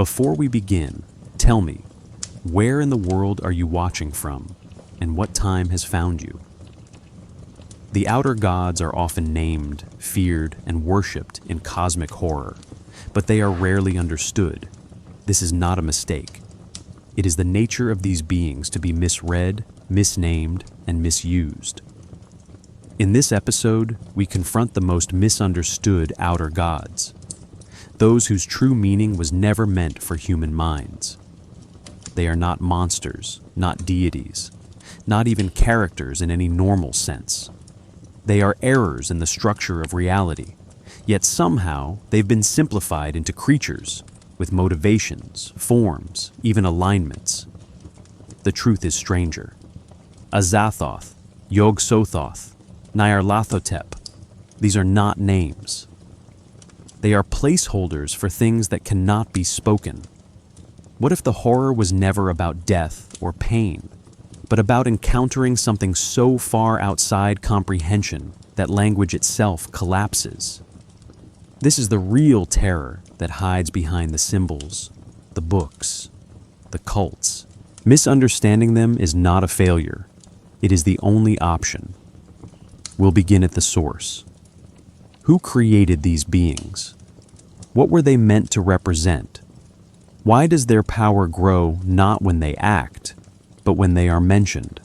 Before we begin, tell me, where in the world are you watching from, and what time has found you? The outer gods are often named, feared, and worshipped in cosmic horror, but they are rarely understood. This is not a mistake. It is the nature of these beings to be misread, misnamed, and misused. In this episode, we confront the most misunderstood outer gods, those whose true meaning was never meant for human minds. They are not monsters, not deities, not even characters in any normal sense. They are errors in the structure of reality, yet somehow they've been simplified into creatures with motivations, forms, even alignments. The truth is stranger. Azathoth, Yog-Sothoth, Nyarlathotep, these are not names. They are placeholders for things that cannot be spoken. What if the horror was never about death or pain, but about encountering something so far outside comprehension that language itself collapses? This is the real terror that hides behind the symbols, the books, the cults. Misunderstanding them is not a failure. It is the only option. We'll begin at the source. Who created these beings? What were they meant to represent? Why does their power grow not when they act, but when they are mentioned?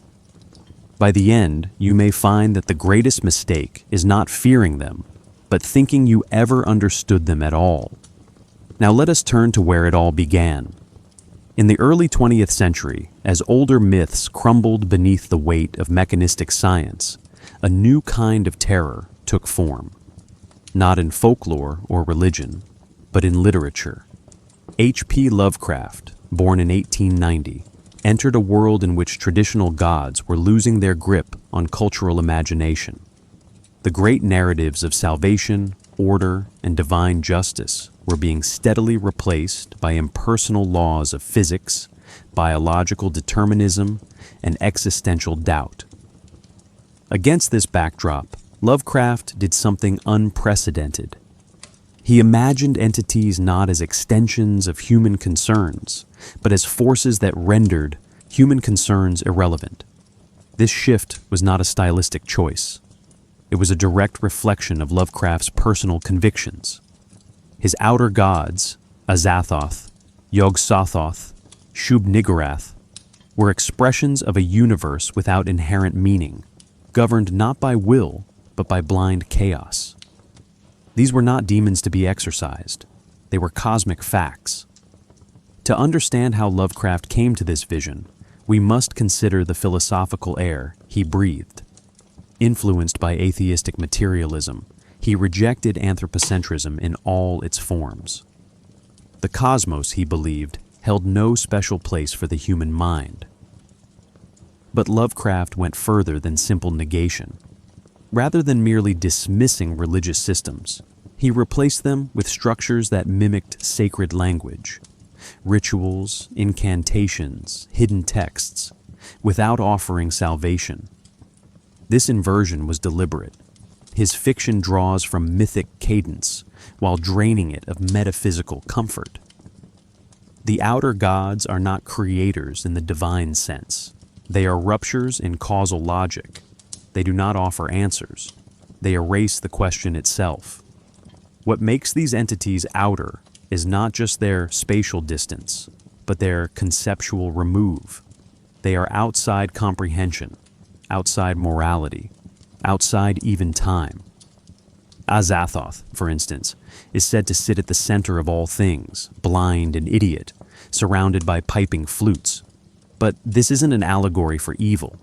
By the end, you may find that the greatest mistake is not fearing them, but thinking you ever understood them at all. Now let us turn to where it all began. In the early 20th century, as older myths crumbled beneath the weight of mechanistic science, a new kind of terror took form. Not in folklore or religion, but in literature. H.P. Lovecraft, born in 1890, entered a world in which traditional gods were losing their grip on cultural imagination. The great narratives of salvation, order, and divine justice were being steadily replaced by impersonal laws of physics, biological determinism, and existential doubt. Against this backdrop, Lovecraft did something unprecedented. He imagined entities not as extensions of human concerns, but as forces that rendered human concerns irrelevant. This shift was not a stylistic choice. It was a direct reflection of Lovecraft's personal convictions. His outer gods, Azathoth, Yog-Sothoth, Shub-Niggurath, were expressions of a universe without inherent meaning, governed not by will, but by blind chaos. These were not demons to be exorcised. They were cosmic facts. To understand how Lovecraft came to this vision, we must consider the philosophical air he breathed. Influenced by atheistic materialism, he rejected anthropocentrism in all its forms. The cosmos, he believed, held no special place for the human mind. But Lovecraft went further than simple negation. Rather than merely dismissing religious systems, he replaced them with structures that mimicked sacred language, rituals, incantations, hidden texts, without offering salvation. This inversion was deliberate. His fiction draws from mythic cadence while draining it of metaphysical comfort. The outer gods are not creators in the divine sense. They are ruptures in causal logic. They do not offer answers. They erase the question itself. What makes these entities outer is not just their spatial distance, but their conceptual remove. They are outside comprehension, outside morality, outside even time. Azathoth, for instance, is said to sit at the center of all things, blind and idiot, surrounded by piping flutes. But this isn't an allegory for evil.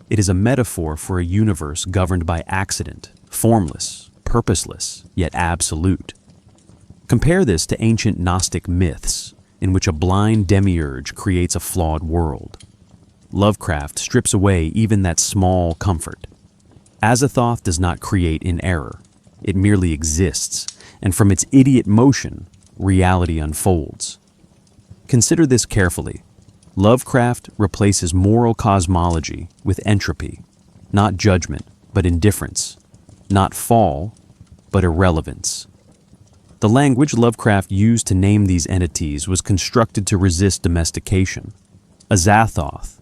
It is a metaphor for a universe governed by accident, formless, purposeless, yet absolute. Compare this to ancient Gnostic myths, in which a blind demiurge creates a flawed world. Lovecraft strips away even that small comfort. Azathoth does not create in error. It merely exists, and from its idiot motion, reality unfolds. Consider this carefully. Lovecraft replaces moral cosmology with entropy, not judgment, but indifference, not fall, but irrelevance. The language Lovecraft used to name these entities was constructed to resist domestication. Azathoth,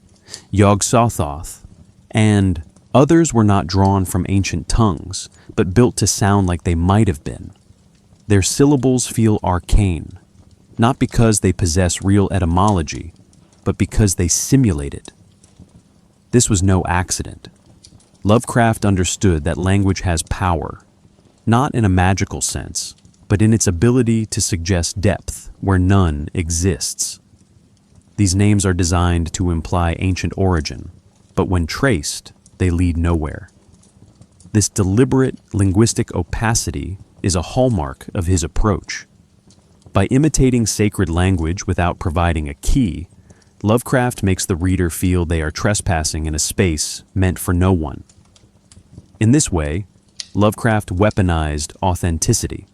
Yog-Sothoth, and others were not drawn from ancient tongues, but built to sound like they might have been. Their syllables feel arcane, not because they possess real etymology, but because they simulate it. This was no accident. Lovecraft understood that language has power, not in a magical sense, but in its ability to suggest depth where none exists. These names are designed to imply ancient origin, but when traced, they lead nowhere. This deliberate linguistic opacity is a hallmark of his approach. By imitating sacred language without providing a key, Lovecraft makes the reader feel they are trespassing in a space meant for no one. In this way, Lovecraft weaponized authenticity.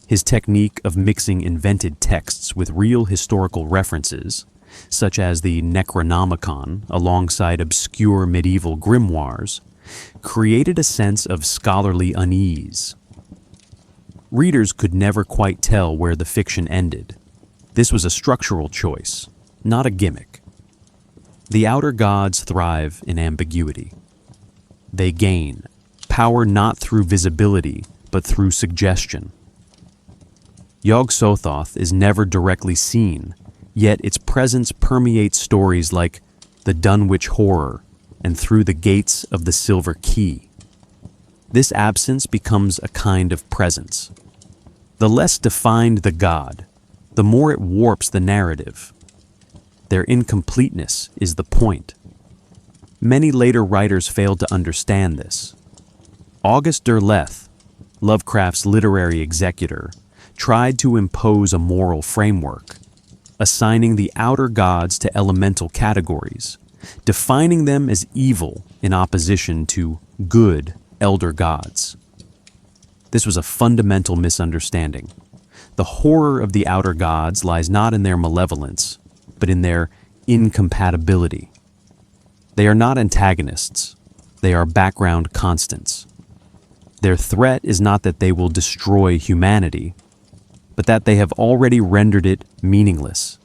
His technique of mixing invented texts with real historical references, such as the Necronomicon alongside obscure medieval grimoires, created a sense of scholarly unease. Readers could never quite tell where the fiction ended. This was a structural choice, not a gimmick. The outer gods thrive in ambiguity. They gain power not through visibility, but through suggestion. Yog-Sothoth is never directly seen, yet its presence permeates stories like the Dunwich Horror and Through the Gates of the Silver Key. This absence becomes a kind of presence. The less defined the god, the more it warps the narrative. Their incompleteness is the point. Many later writers failed to understand this. August Derleth, Lovecraft's literary executor, tried to impose a moral framework, assigning the outer gods to elemental categories, defining them as evil in opposition to good elder gods. This was a fundamental misunderstanding. The horror of the outer gods lies not in their malevolence, but in their incompatibility. They are not antagonists, they are background constants. Their threat is not that they will destroy humanity, but that they have already rendered it meaningless.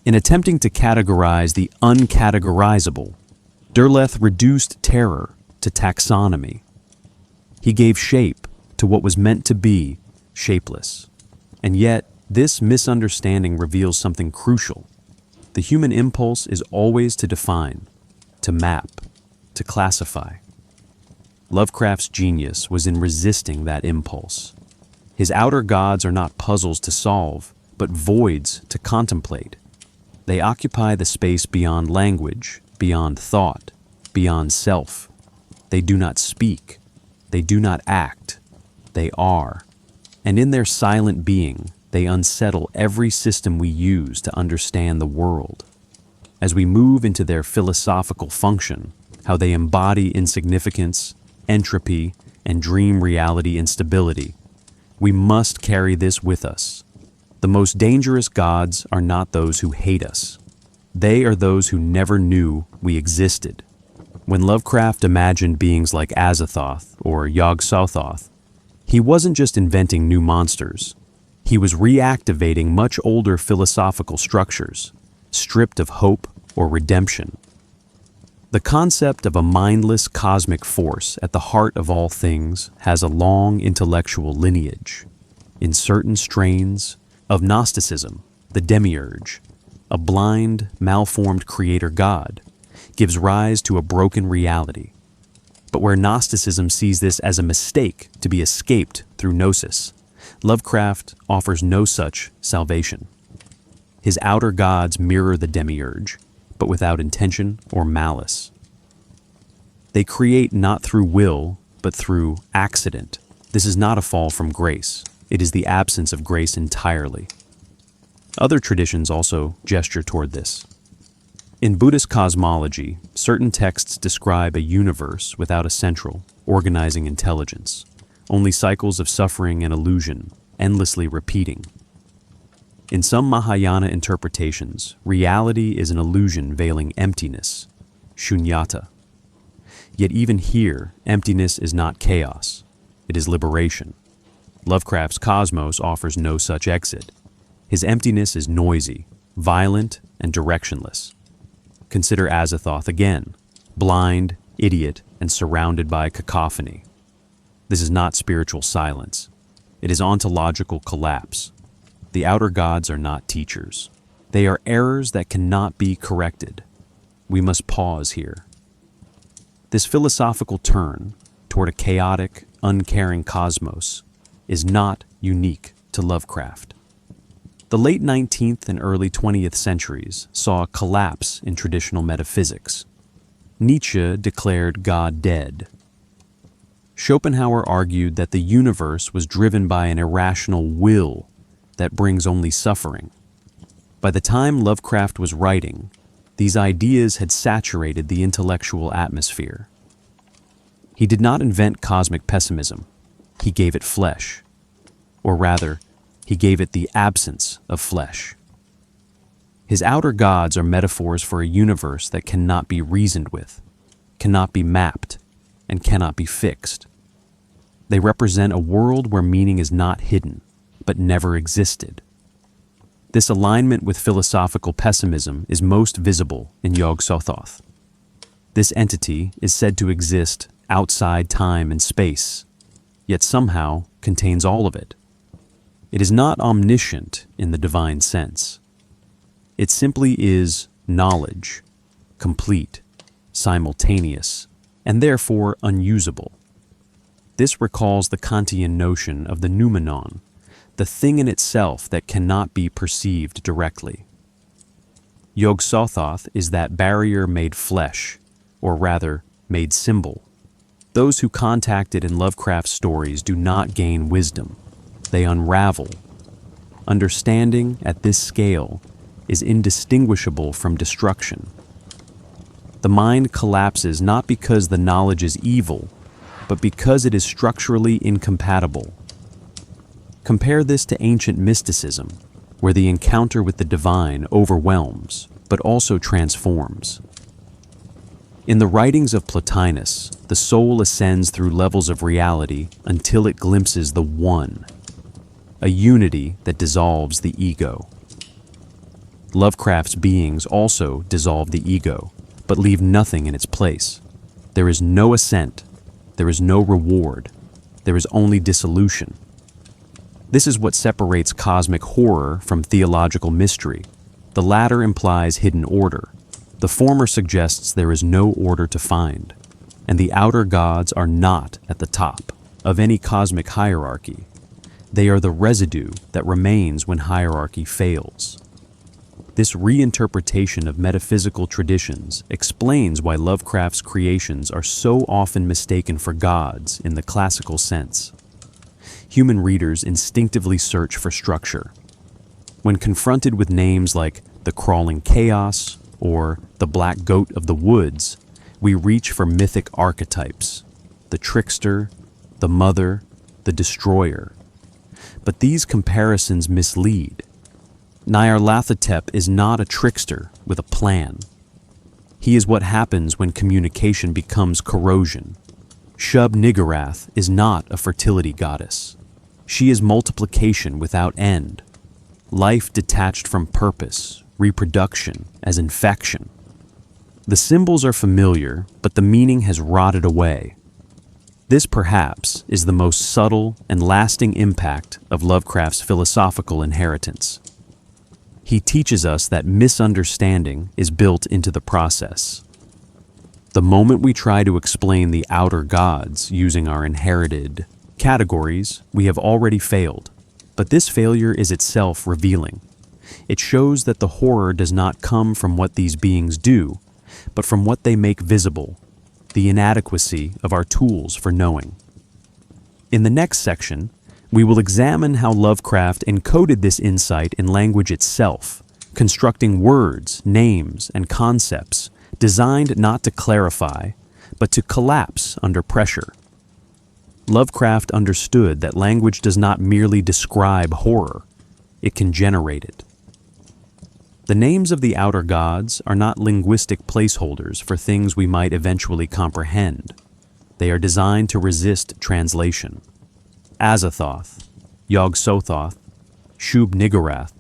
In attempting to categorize the uncategorizable, Derleth reduced terror to taxonomy. He gave shape to what was meant to be shapeless. And yet, this misunderstanding reveals something crucial. The human impulse is always to define, to map, to classify. Lovecraft's genius was in resisting that impulse. His outer gods are not puzzles to solve, but voids to contemplate. They occupy the space beyond language, beyond thought, beyond self. They do not speak. They do not act. They are. And in their silent being, they unsettle every system we use to understand the world. As we move into their philosophical function, how they embody insignificance, entropy, and dream reality instability, we must carry this with us. The most dangerous gods are not those who hate us. They are those who never knew we existed. When Lovecraft imagined beings like Azathoth or Yog-Sothoth, he wasn't just inventing new monsters. He was reactivating much older philosophical structures, stripped of hope or redemption. The concept of a mindless cosmic force at the heart of all things has a long intellectual lineage. In certain strains of Gnosticism, the demiurge, a blind, malformed creator god, gives rise to a broken reality. But where Gnosticism sees this as a mistake to be escaped through gnosis, Lovecraft offers no such salvation. His outer gods mirror the demiurge, but without intention or malice. They create not through will, but through accident. This is not a fall from grace. It is the absence of grace entirely. Other traditions also gesture toward this. In Buddhist cosmology, certain texts describe a universe without a central, organizing intelligence, only cycles of suffering and illusion, endlessly repeating. In some Mahayana interpretations, reality is an illusion veiling emptiness, shunyata. Yet even here, emptiness is not chaos, it is liberation. Lovecraft's cosmos offers no such exit. His emptiness is noisy, violent, and directionless. Consider Azathoth again, blind, idiot, and surrounded by cacophony. This is not spiritual silence. It is ontological collapse. The outer gods are not teachers. They are errors that cannot be corrected. We must pause here. This philosophical turn toward a chaotic, uncaring cosmos is not unique to Lovecraft. The late 19th and early 20th centuries saw a collapse in traditional metaphysics. Nietzsche declared God dead. Schopenhauer argued that the universe was driven by an irrational will that brings only suffering. By the time Lovecraft was writing, these ideas had saturated the intellectual atmosphere. He did not invent cosmic pessimism. He gave it flesh. Or rather, he gave it the absence of flesh. His outer gods are metaphors for a universe that cannot be reasoned with, cannot be mapped, and cannot be fixed. They represent a world where meaning is not hidden, but never existed. This alignment with philosophical pessimism is most visible in Yog-Sothoth. This entity is said to exist outside time and space, yet somehow contains all of it. It is not omniscient in the divine sense. It simply is knowledge, complete, simultaneous, and therefore unusable. This recalls the Kantian notion of the noumenon, the thing in itself that cannot be perceived directly. Yog-Sothoth is that barrier made flesh, or rather, made symbol. Those who contact it in Lovecraft's stories do not gain wisdom. They unravel. Understanding at this scale is indistinguishable from destruction. The mind collapses not because the knowledge is evil, but because it is structurally incompatible. Compare this to ancient mysticism, where the encounter with the divine overwhelms, but also transforms. In the writings of Plotinus, the soul ascends through levels of reality until it glimpses the One, a unity that dissolves the ego. Lovecraft's beings also dissolve the ego, but leave nothing in its place. There is no ascent, there is no reward, there is only dissolution. This is what separates cosmic horror from theological mystery. The latter implies hidden order. The former suggests there is no order to find, and the outer gods are not at the top of any cosmic hierarchy. They are the residue that remains when hierarchy fails. This reinterpretation of metaphysical traditions explains why Lovecraft's creations are so often mistaken for gods in the classical sense. Human readers instinctively search for structure. When confronted with names like the crawling chaos or the black goat of the woods, we reach for mythic archetypes, the trickster, the mother, the destroyer. But these comparisons mislead. Nyarlathotep is not a trickster with a plan. He is what happens when communication becomes corrosion. Shub-Niggurath is not a fertility goddess. She is multiplication without end, life detached from purpose, reproduction as infection. The symbols are familiar, but the meaning has rotted away. This, perhaps, is the most subtle and lasting impact of Lovecraft's philosophical inheritance. He teaches us that misunderstanding is built into the process. The moment we try to explain the outer gods using our inherited categories, we have already failed. But this failure is itself revealing. It shows that the horror does not come from what these beings do, but from what they make visible, the inadequacy of our tools for knowing. In the next section, we will examine how Lovecraft encoded this insight in language itself, constructing words, names, and concepts designed not to clarify, but to collapse under pressure. Lovecraft understood that language does not merely describe horror, it can generate it. The names of the outer gods are not linguistic placeholders for things we might eventually comprehend. They are designed to resist translation. Azathoth, Yog-Sothoth, Shub-Niggurath.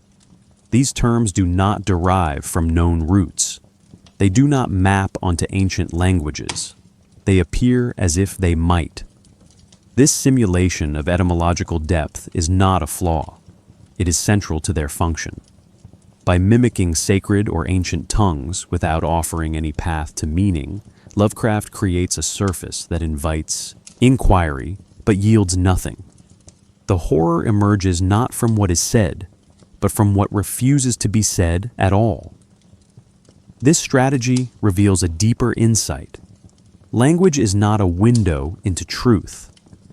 These terms do not derive from known roots. They do not map onto ancient languages. They appear as if they might. This simulation of etymological depth is not a flaw. It is central to their function. By mimicking sacred or ancient tongues without offering any path to meaning, Lovecraft creates a surface that invites inquiry but yields nothing. The horror emerges not from what is said, but from what refuses to be said at all. This strategy reveals a deeper insight. Language is not a window into truth,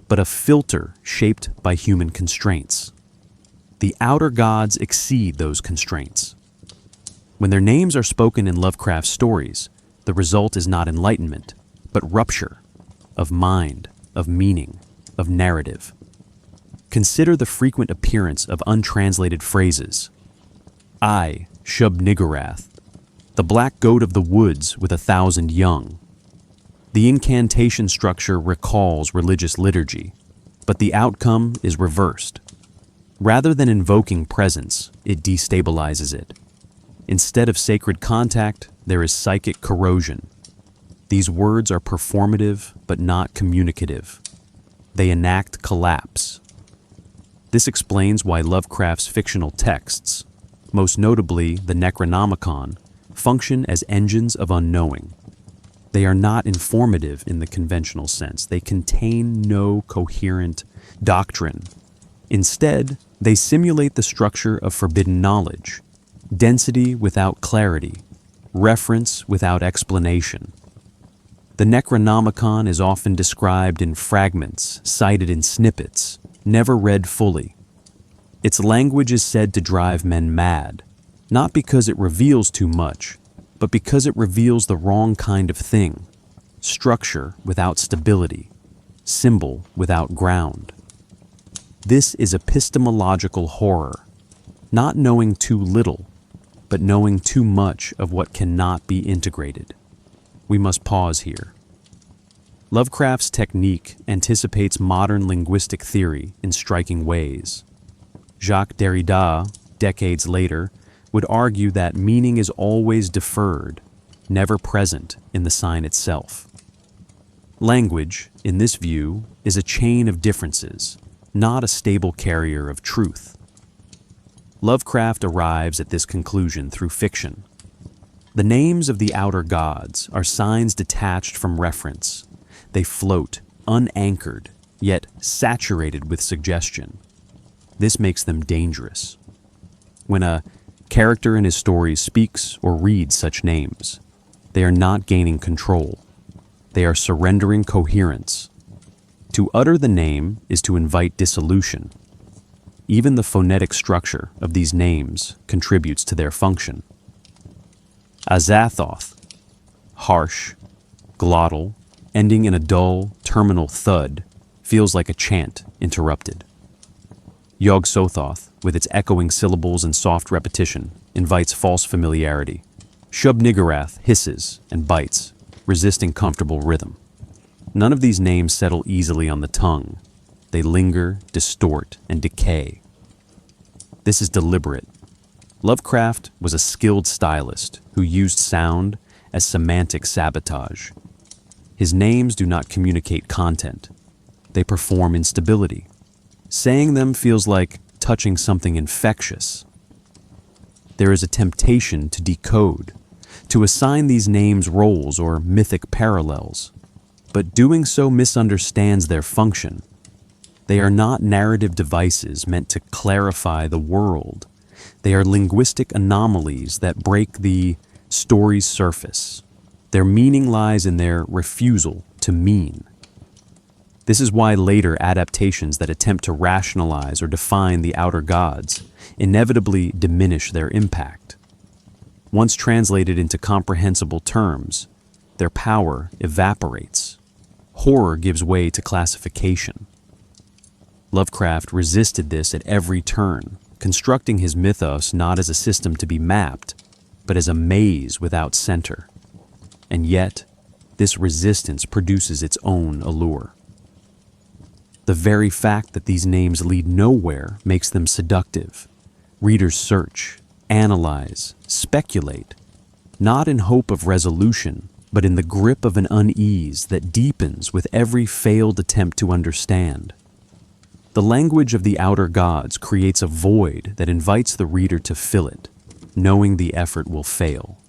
but a filter shaped by human constraints. The outer gods exceed those constraints. When their names are spoken in Lovecraft's stories, the result is not enlightenment, but rupture of mind, of meaning, of narrative. Consider the frequent appearance of untranslated phrases. I, Shub-Niggurath, the black goat of the woods with 1,000 young. The incantation structure recalls religious liturgy, but the outcome is reversed. Rather than invoking presence, it destabilizes it. Instead of sacred contact, there is psychic corrosion. These words are performative but not communicative. They enact collapse. This explains why Lovecraft's fictional texts, most notably the Necronomicon, function as engines of unknowing. They are not informative in the conventional sense. They contain no coherent doctrine. Instead, they simulate the structure of forbidden knowledge, density without clarity, reference without explanation. The Necronomicon is often described in fragments, cited in snippets, never read fully. Its language is said to drive men mad, not because it reveals too much, but because it reveals the wrong kind of thing, structure without stability, symbol without ground. This is epistemological horror, not knowing too little, but knowing too much of what cannot be integrated. We must pause here. Lovecraft's technique anticipates modern linguistic theory in striking ways. Jacques Derrida, decades later, would argue that meaning is always deferred, never present in the sign itself. Language, in this view, is a chain of differences, not a stable carrier of truth. Lovecraft arrives at this conclusion through fiction. The names of the outer gods are signs detached from reference. They float, unanchored, yet saturated with suggestion. This makes them dangerous. When a character in his stories speaks or reads such names, they are not gaining control. They are surrendering coherence. To utter the name is to invite dissolution. Even the phonetic structure of these names contributes to their function. Azathoth, harsh, glottal, ending in a dull, terminal thud, feels like a chant interrupted. Yog-Sothoth, with its echoing syllables and soft repetition, invites false familiarity. Shub-Niggurath hisses and bites, resisting comfortable rhythm. None of these names settle easily on the tongue. They linger, distort, and decay. This is deliberate. Lovecraft was a skilled stylist who used sound as semantic sabotage. His names do not communicate content. They perform instability. Saying them feels like touching something infectious. There is a temptation to decode, to assign these names roles or mythic parallels, but doing so misunderstands their function. They are not narrative devices meant to clarify the world. They are linguistic anomalies that break the story's surface. Their meaning lies in their refusal to mean. This is why later adaptations that attempt to rationalize or define the outer gods inevitably diminish their impact. Once translated into comprehensible terms, their power evaporates. Horror gives way to classification. Lovecraft resisted this at every turn, constructing his mythos not as a system to be mapped, but as a maze without center. And yet, this resistance produces its own allure. The very fact that these names lead nowhere makes them seductive. Readers search, analyze, speculate, not in hope of resolution, but in the grip of an unease that deepens with every failed attempt to understand. The language of the outer gods creates a void that invites the reader to fill it, knowing the effort will fail.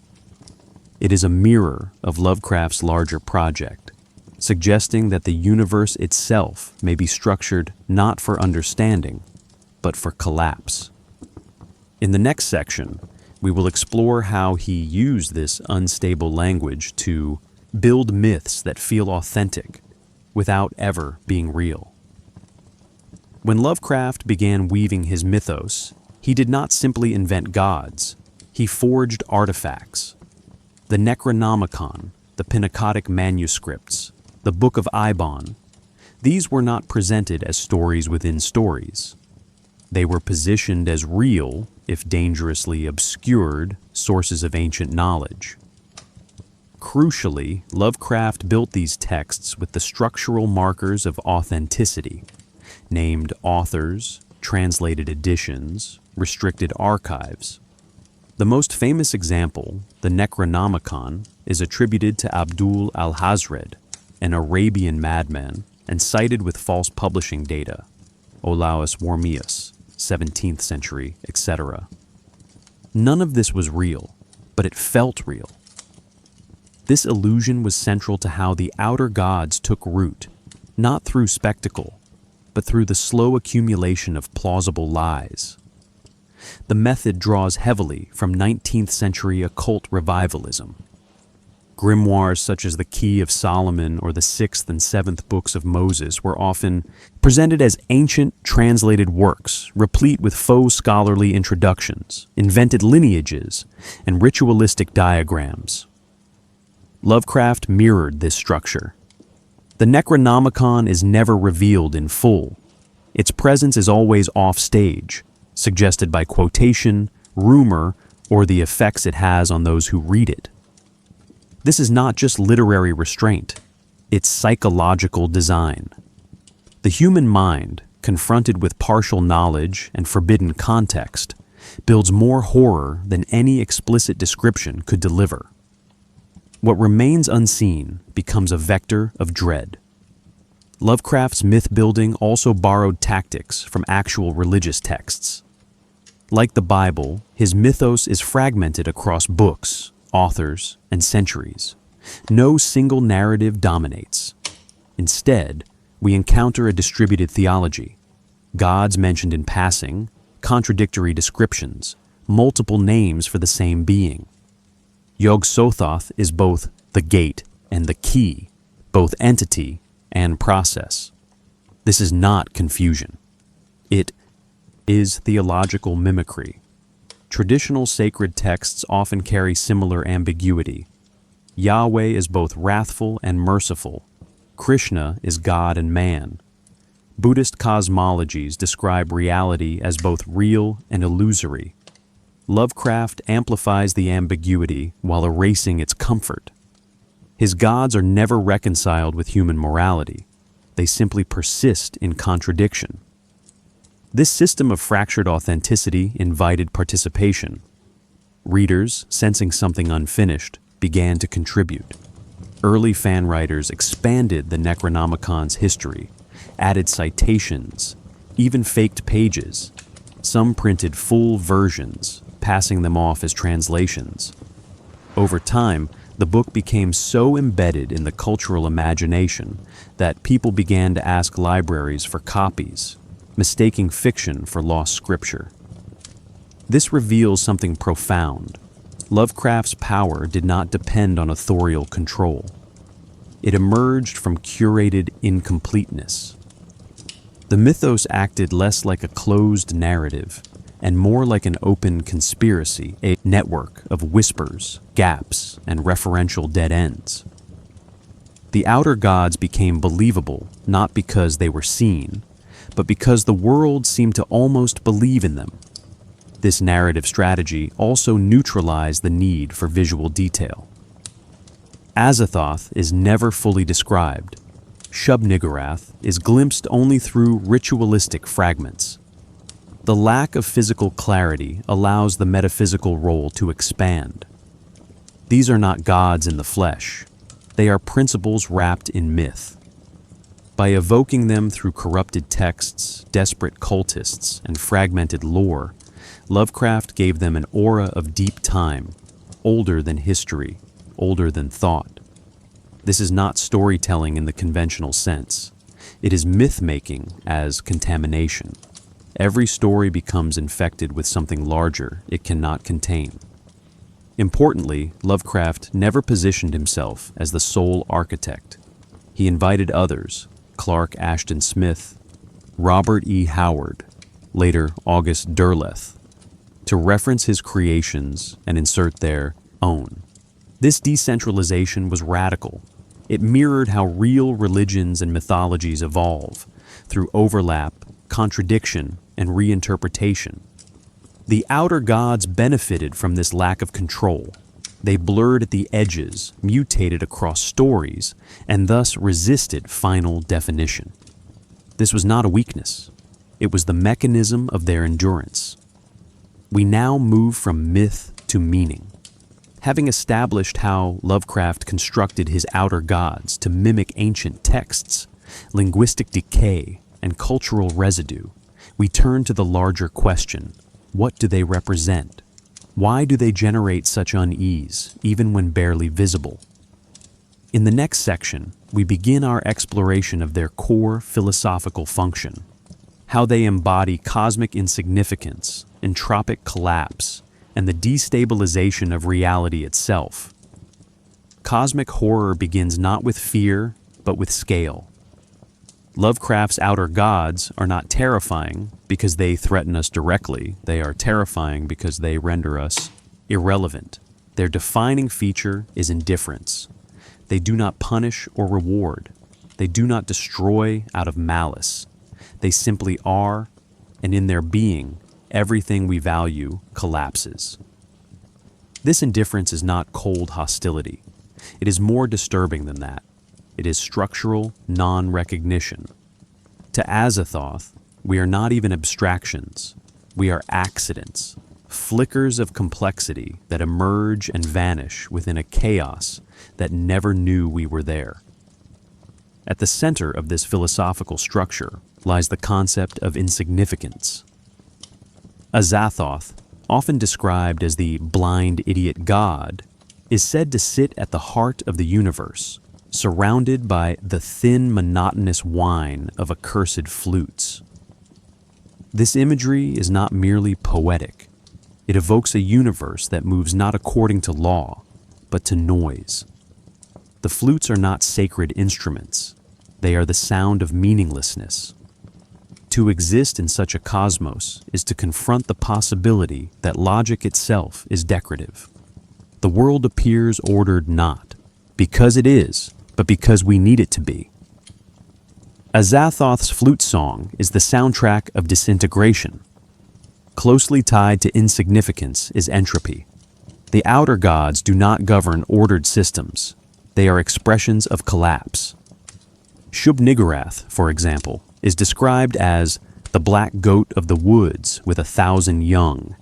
It is a mirror of Lovecraft's larger project, suggesting that the universe itself may be structured not for understanding, but for collapse. In the next section, we will explore how he used this unstable language to build myths that feel authentic without ever being real. When Lovecraft began weaving his mythos, he did not simply invent gods, he forged artifacts. The Necronomicon, the Pnakotic manuscripts, the Book of Eibon, these were not presented as stories within stories. They were positioned as real, if dangerously obscured, sources of ancient knowledge. Crucially, Lovecraft built these texts with the structural markers of authenticity, named authors, translated editions, restricted archives. The most famous example, the Necronomicon, is attributed to Abdul al-Hazred, an Arabian madman, and cited with false publishing data, Olaus Wormius, 17th century, etc. None of this was real, but it felt real. This illusion was central to how the outer gods took root, not through spectacle, but through the slow accumulation of plausible lies. The method draws heavily from 19th century occult revivalism. Grimoires such as the Key of Solomon or the 6th and 7th books of Moses were often presented as ancient translated works, replete with faux scholarly introductions, invented lineages, and ritualistic diagrams. Lovecraft mirrored this structure. The Necronomicon is never revealed in full. Its presence is always off-stage, suggested by quotation, rumor, or the effects it has on those who read it. This is not just literary restraint, it's psychological design. The human mind, confronted with partial knowledge and forbidden context, builds more horror than any explicit description could deliver. What remains unseen becomes a vector of dread. Lovecraft's myth-building also borrowed tactics from actual religious texts. Like the Bible, his mythos is fragmented across books, authors, and centuries. No single narrative dominates. Instead, we encounter a distributed theology, gods mentioned in passing, contradictory descriptions, multiple names for the same being. Yog-Sothoth is both the gate and the key, both entity and process. This is not confusion. It is theological mimicry. Traditional sacred texts often carry similar ambiguity. Yahweh is both wrathful and merciful. Krishna is God and man. Buddhist cosmologies describe reality as both real and illusory. Lovecraft amplifies the ambiguity while erasing its comfort. His gods are never reconciled with human morality. They simply persist in contradiction. This system of fractured authenticity invited participation. Readers, sensing something unfinished, began to contribute. Early fan writers expanded the Necronomicon's history, added citations, even faked pages. Some printed full versions, passing them off as translations. Over time, the book became so embedded in the cultural imagination that people began to ask libraries for copies, mistaking fiction for lost scripture. This reveals something profound. Lovecraft's power did not depend on authorial control. It emerged from curated incompleteness. The mythos acted less like a closed narrative and more like an open conspiracy, a network of whispers, gaps, and referential dead ends. The outer gods became believable not because they were seen, but because the world seemed to almost believe in them. This narrative strategy also neutralized the need for visual detail. Azathoth is never fully described. Shub-Niggurath is glimpsed only through ritualistic fragments. The lack of physical clarity allows the metaphysical role to expand. These are not gods in the flesh. They are principles wrapped in myth. By evoking them through corrupted texts, desperate cultists, and fragmented lore, Lovecraft gave them an aura of deep time, older than history, older than thought. This is not storytelling in the conventional sense. It is myth-making as contamination. Every story becomes infected with something larger it cannot contain. Importantly, Lovecraft never positioned himself as the sole architect. He invited others, Clark Ashton Smith, Robert E. Howard, later August Derleth, to reference his creations and insert their own. This decentralization was radical. It mirrored how real religions and mythologies evolve, through overlap, contradiction, and reinterpretation. The outer gods benefited from this lack of control. They blurred at the edges, mutated across stories, and thus resisted final definition. This was not a weakness. It was the mechanism of their endurance. We now move from myth to meaning. Having established how Lovecraft constructed his outer gods to mimic ancient texts, linguistic decay, and cultural residue, we turn to the larger question: what do they represent? Why do they generate such unease, even when barely visible? In the next section, we begin our exploration of their core philosophical function, how they embody cosmic insignificance, entropic collapse, and the destabilization of reality itself. Cosmic horror begins not with fear, but with scale. Lovecraft's outer gods are not terrifying because they threaten us directly. They are terrifying because they render us irrelevant. Their defining feature is indifference. They do not punish or reward. They do not destroy out of malice. They simply are, and in their being, everything we value collapses. This indifference is not cold hostility. It is more disturbing than that. It is structural non-recognition. To Azathoth, we are not even abstractions. We are accidents, flickers of complexity that emerge and vanish within a chaos that never knew we were there. At the center of this philosophical structure lies the concept of insignificance. Azathoth, often described as the blind idiot god, is said to sit at the heart of the universe, surrounded by the thin, monotonous whine of accursed flutes. This imagery is not merely poetic. It evokes a universe that moves not according to law, but to noise. The flutes are not sacred instruments. They are the sound of meaninglessness. To exist in such a cosmos is to confront the possibility that logic itself is decorative. The world appears ordered not because it is, but because we need it to be. Azathoth's flute song is the soundtrack of disintegration. Closely tied to insignificance is entropy. The outer gods do not govern ordered systems. They are expressions of collapse. Shub-Niggurath, for example, is described as the black goat of the woods with 1,000 young,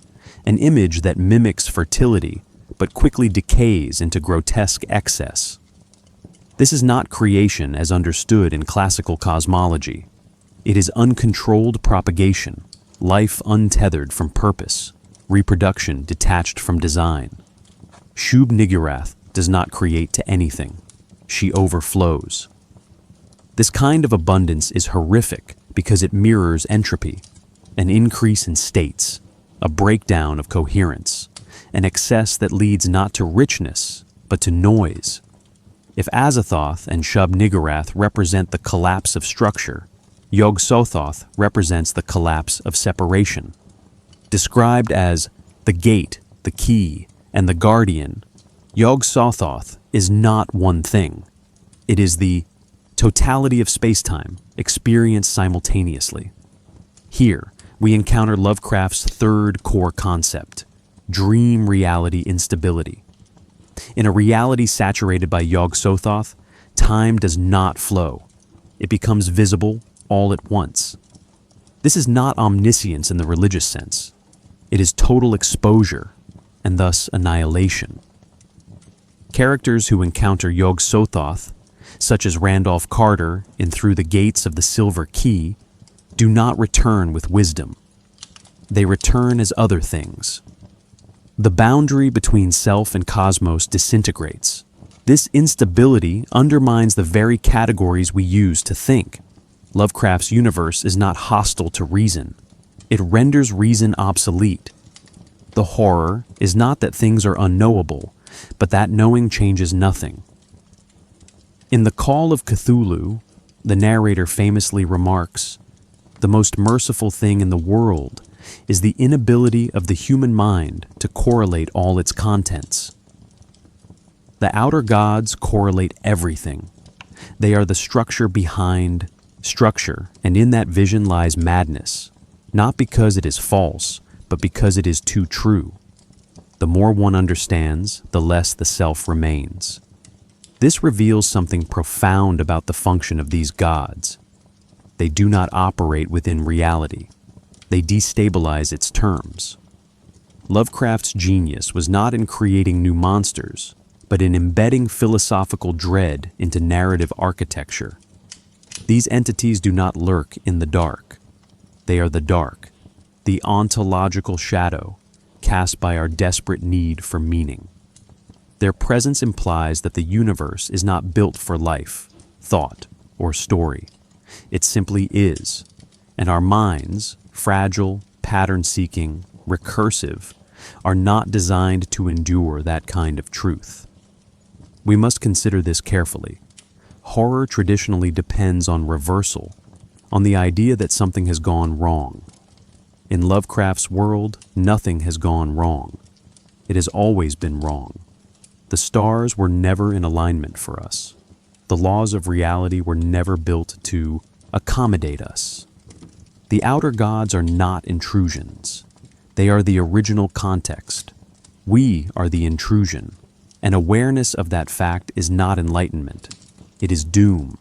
an image that mimics fertility but quickly decays into grotesque excess. This is not creation as understood in classical cosmology. It is uncontrolled propagation, life untethered from purpose, reproduction detached from design. Shub-Niggurath does not create to anything. She overflows. This kind of abundance is horrific because it mirrors entropy, an increase in states, a breakdown of coherence, an excess that leads not to richness, but to noise. If Azathoth and Shub-Niggurath represent the collapse of structure, Yog-Sothoth represents the collapse of separation. Described as the gate, the key, and the guardian, Yog-Sothoth is not one thing. It is the totality of space-time experienced simultaneously. Here, we encounter Lovecraft's third core concept, dream reality instability. In a reality saturated by Yog-Sothoth, time does not flow. It becomes visible all at once. This is not omniscience in the religious sense. It is total exposure, and thus annihilation. Characters who encounter Yog-Sothoth, such as Randolph Carter in Through the Gates of the Silver Key, do not return with wisdom. They return as other things. The boundary between self and cosmos disintegrates. This instability undermines the very categories we use to think. Lovecraft's universe is not hostile to reason. It renders reason obsolete. The horror is not that things are unknowable, but that knowing changes nothing. In The Call of Cthulhu, the narrator famously remarks, "The most merciful thing in the world is the inability of the human mind to correlate all its contents." The outer gods correlate everything. They are the structure behind structure, and in that vision lies madness, not because it is false, but because it is too true. The more one understands, the less the self remains. This reveals something profound about the function of these gods. They do not operate within reality. They destabilize its terms. Lovecraft's genius was not in creating new monsters, but in embedding philosophical dread into narrative architecture. These entities do not lurk in the dark. They are the dark, the ontological shadow cast by our desperate need for meaning. Their presence implies that the universe is not built for life, thought, or story. It simply is, and our minds, fragile, pattern-seeking, recursive, are not designed to endure that kind of truth. We must consider this carefully. Horror traditionally depends on reversal, on the idea that something has gone wrong. In Lovecraft's world, nothing has gone wrong. It has always been wrong. The stars were never in alignment for us. The laws of reality were never built to accommodate us. The outer gods are not intrusions. They are the original context. We are the intrusion, and awareness of that fact is not enlightenment. It is doom.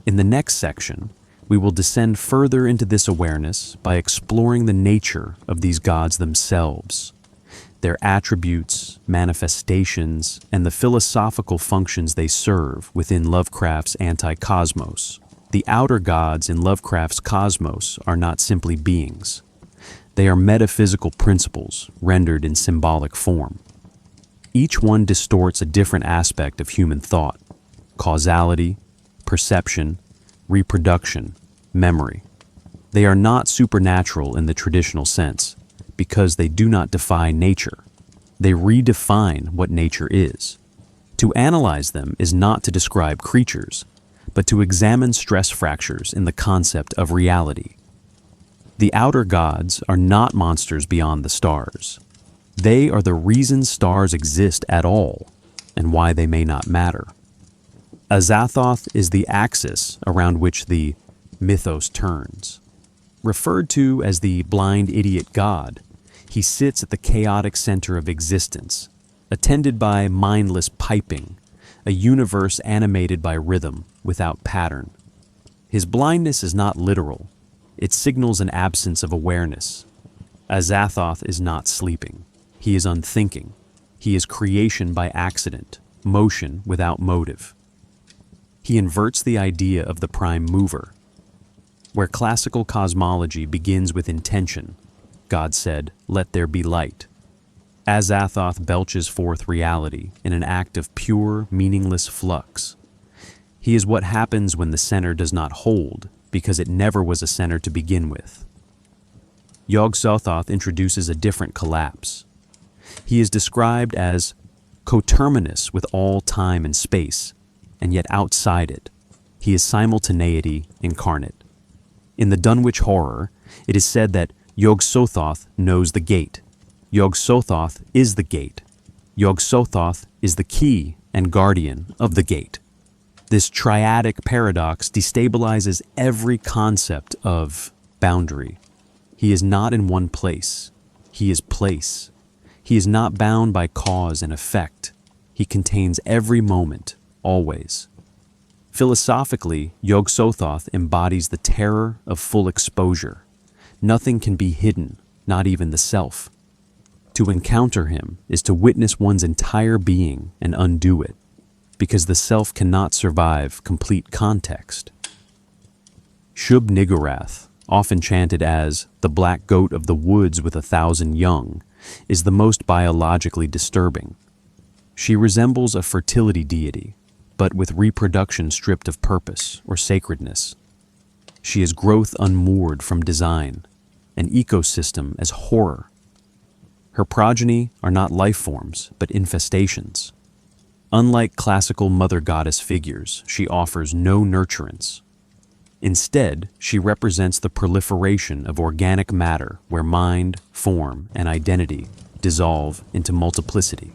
In the next section, we will descend further into this awareness by exploring the nature of these gods themselves, their attributes, manifestations, and the philosophical functions they serve within Lovecraft's anti-cosmos. The outer gods in Lovecraft's cosmos are not simply beings. They are metaphysical principles rendered in symbolic form. Each one distorts a different aspect of human thought: causality, perception, reproduction, memory. They are not supernatural in the traditional sense, because they do not defy nature. They redefine what nature is. To analyze them is not to describe creatures, but to examine stress fractures in the concept of reality. The outer gods are not monsters beyond the stars. They are the reason stars exist at all, and why they may not matter. Azathoth is the axis around which the mythos turns. Referred to as the blind idiot god, he sits at the chaotic center of existence, attended by mindless piping, a universe animated by rhythm without pattern. His blindness is not literal. It signals an absence of awareness. Azathoth is not sleeping. He is unthinking. He is creation by accident, motion without motive. He inverts the idea of the prime mover. Where classical cosmology begins with intention, God said, "Let there be light." Azathoth belches forth reality in an act of pure, meaningless flux. He is what happens when the center does not hold, because it never was a center to begin with. Yog-Sothoth introduces a different collapse. He is described as coterminous with all time and space, and yet outside it. He is simultaneity incarnate. In the Dunwich Horror, it is said that Yog-Sothoth knows the gate. Yog-Sothoth is the gate. Yog-Sothoth is the key and guardian of the gate. This triadic paradox destabilizes every concept of boundary. He is not in one place. He is place. He is not bound by cause and effect. He contains every moment, always. Philosophically, Yog-Sothoth embodies the terror of full exposure. Nothing can be hidden, not even the self. To encounter him is to witness one's entire being and undo it, because the self cannot survive complete context. Shub-Niggurath, often chanted as the black goat of the woods with 1,000 young, is the most biologically disturbing. She resembles a fertility deity, but with reproduction stripped of purpose or sacredness. She is growth unmoored from design, an ecosystem as horror. Her progeny are not life forms, but infestations. Unlike classical mother goddess figures, she offers no nurturance. Instead, she represents the proliferation of organic matter where mind, form, and identity dissolve into multiplicity.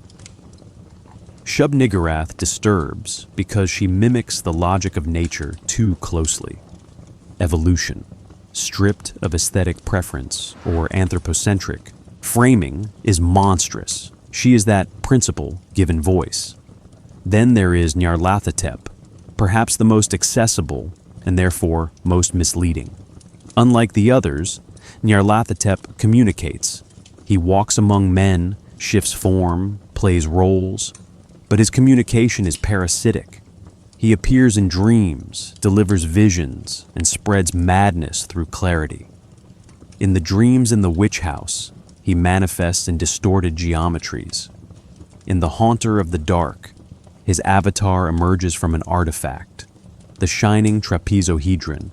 Shub-Niggurath disturbs because she mimics the logic of nature too closely. Evolution, stripped of aesthetic preference or anthropocentric framing, is monstrous. She is that principle given voice. Then there is Nyarlathotep, perhaps the most accessible and therefore most misleading. Unlike the others, Nyarlathotep communicates. He walks among men, shifts form, plays roles, but his communication is parasitic. He appears in dreams, delivers visions, and spreads madness through clarity. In the dreams in the witch house, he manifests in distorted geometries. In the haunter of the dark, his avatar emerges from an artifact, the shining trapezohedron,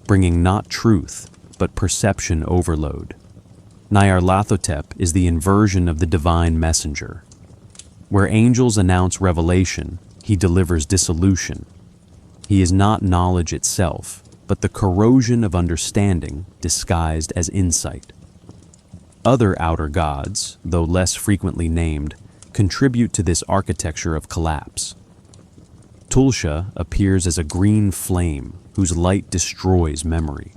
bringing not truth, but perception overload. Nyarlathotep is the inversion of the divine messenger. Where angels announce revelation, he delivers dissolution. He is not knowledge itself, but the corrosion of understanding disguised as insight. Other outer gods, though less frequently named, contribute to this architecture of collapse. Tulsha appears as a green flame whose light destroys memory.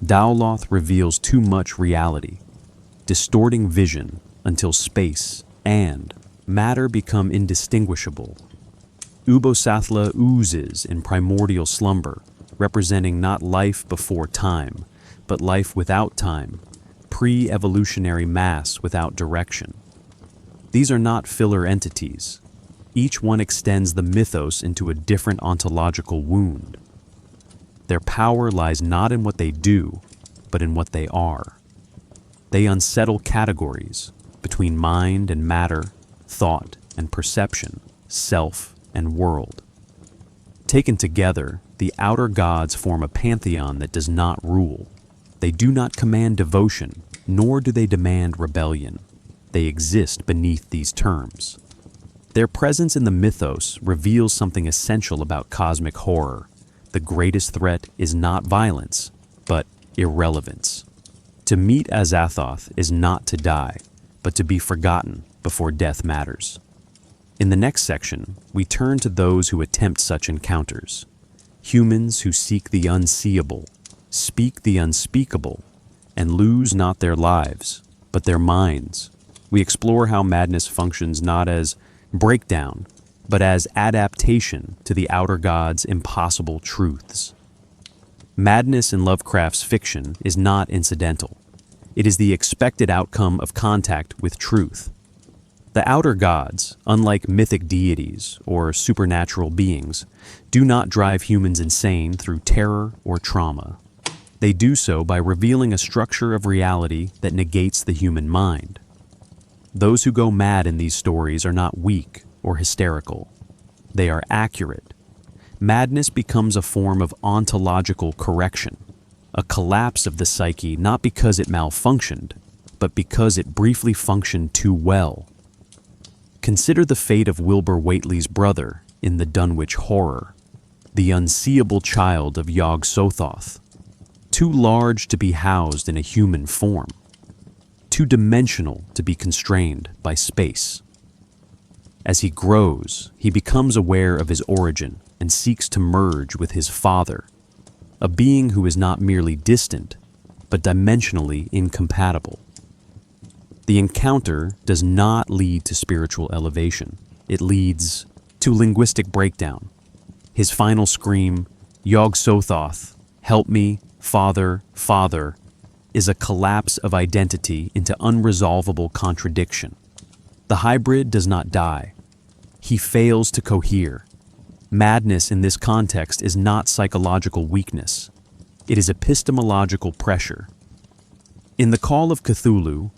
Dowloth reveals too much reality, distorting vision until space and matter become indistinguishable. Ubosathla oozes in primordial slumber, representing not life before time, but life without time, pre-evolutionary mass without direction. These are not filler entities. Each one extends the mythos into a different ontological wound. Their power lies not in what they do, but in what they are. They unsettle categories between mind and matter, thought and perception, self and world. Taken together, the outer gods form a pantheon that does not rule. They do not command devotion, nor do they demand rebellion. They exist beneath these terms. Their presence in the mythos reveals something essential about cosmic horror. The greatest threat is not violence, but irrelevance. To meet Azathoth is not to die, but to be forgotten before death matters. In the next section, we turn to those who attempt such encounters. Humans who seek the unseeable, speak the unspeakable, and lose not their lives, but their minds. We explore how madness functions not as breakdown, but as adaptation to the outer god's impossible truths. Madness in Lovecraft's fiction is not incidental. It is the expected outcome of contact with truth. The outer gods, unlike mythic deities or supernatural beings, do not drive humans insane through terror or trauma. They do so by revealing a structure of reality that negates the human mind. Those who go mad in these stories are not weak or hysterical. They are accurate. Madness becomes a form of ontological correction, a collapse of the psyche not because it malfunctioned, but because it briefly functioned too well. Consider the fate of Wilbur Whateley's brother in the Dunwich Horror, the unseeable child of Yog-Sothoth, too large to be housed in a human form, too dimensional to be constrained by space. As he grows, he becomes aware of his origin and seeks to merge with his father, a being who is not merely distant, but dimensionally incompatible. The encounter does not lead to spiritual elevation. It leads to linguistic breakdown. His final scream, Yog-Sothoth, help me, Father, Father, is a collapse of identity into unresolvable contradiction. The hybrid does not die. He fails to cohere. Madness in this context is not psychological weakness. It is epistemological pressure. In the Call of Cthulhu,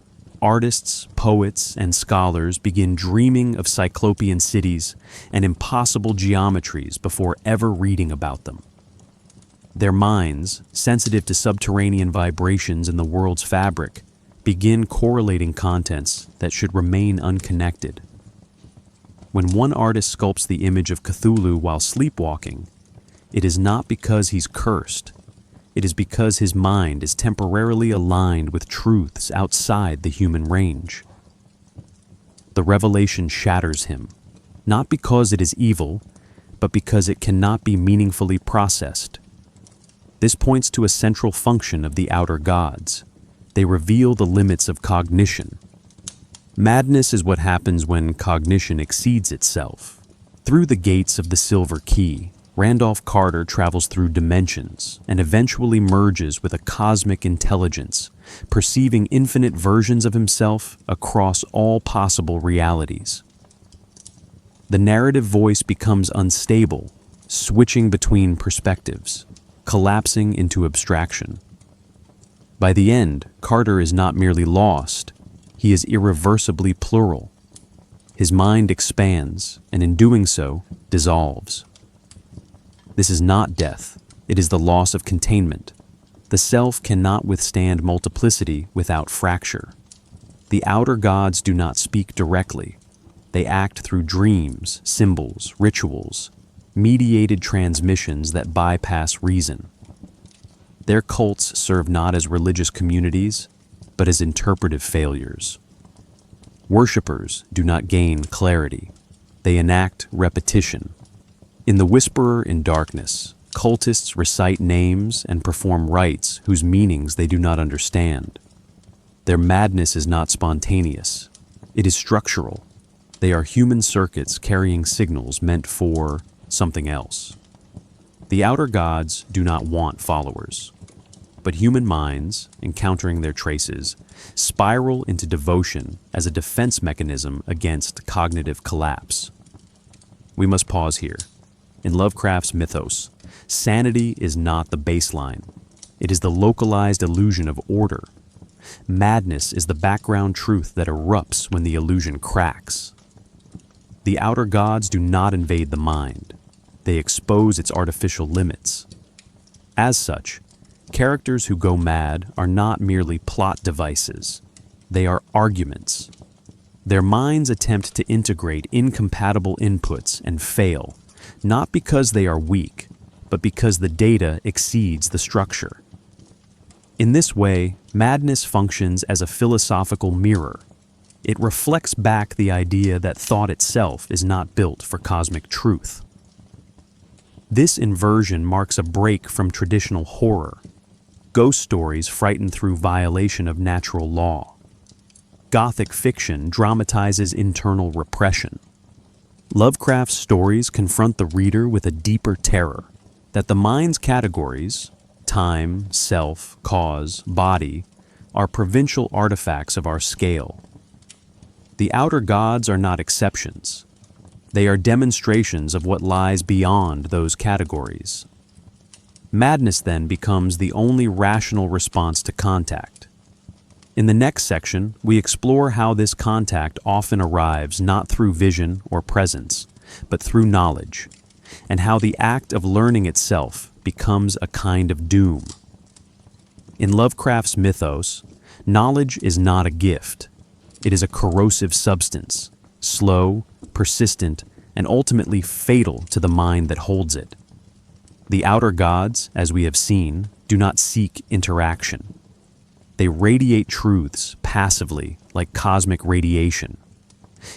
artists, poets, and scholars begin dreaming of cyclopean cities and impossible geometries before ever reading about them. Their minds, sensitive to subterranean vibrations in the world's fabric, begin correlating contents that should remain unconnected. When one artist sculpts the image of Cthulhu while sleepwalking, it is not because he's cursed. It is because his mind is temporarily aligned with truths outside the human range. The revelation shatters him, not because it is evil, but because it cannot be meaningfully processed. This points to a central function of the outer gods. They reveal the limits of cognition. Madness is what happens when cognition exceeds itself. Through the gates of the Silver Key, Randolph Carter travels through dimensions and eventually merges with a cosmic intelligence, perceiving infinite versions of himself across all possible realities. The narrative voice becomes unstable, switching between perspectives, collapsing into abstraction. By the end, Carter is not merely lost, he is irreversibly plural. His mind expands, and in doing so, dissolves. This is not death, it is the loss of containment. The self cannot withstand multiplicity without fracture. The outer gods do not speak directly. They act through dreams, symbols, rituals, mediated transmissions that bypass reason. Their cults serve not as religious communities, but as interpretive failures. Worshippers do not gain clarity. They enact repetition. In The Whisperer in Darkness, cultists recite names and perform rites whose meanings they do not understand. Their madness is not spontaneous. It is structural. They are human circuits carrying signals meant for something else. The outer gods do not want followers, but human minds, encountering their traces, spiral into devotion as a defense mechanism against cognitive collapse. We must pause here. In Lovecraft's mythos, sanity is not the baseline. It is the localized illusion of order. Madness is the background truth that erupts when the illusion cracks. The outer gods do not invade the mind. They expose its artificial limits. As such, characters who go mad are not merely plot devices. They are arguments. Their minds attempt to integrate incompatible inputs and fail, not because they are weak, but because the data exceeds the structure. In this way, madness functions as a philosophical mirror. It reflects back the idea that thought itself is not built for cosmic truth. This inversion marks a break from traditional horror. Ghost stories frighten through violation of natural law. Gothic fiction dramatizes internal repression. Lovecraft's stories confront the reader with a deeper terror, that the mind's categories, time, self, cause, body, are provincial artifacts of our scale. The outer gods are not exceptions. They are demonstrations of what lies beyond those categories. Madness then becomes the only rational response to contact. In the next section, we explore how this contact often arrives not through vision or presence, but through knowledge, and how the act of learning itself becomes a kind of doom. In Lovecraft's mythos, knowledge is not a gift. It is a corrosive substance, slow, persistent, and ultimately fatal to the mind that holds it. The outer gods, as we have seen, do not seek interaction. They radiate truths passively, like cosmic radiation.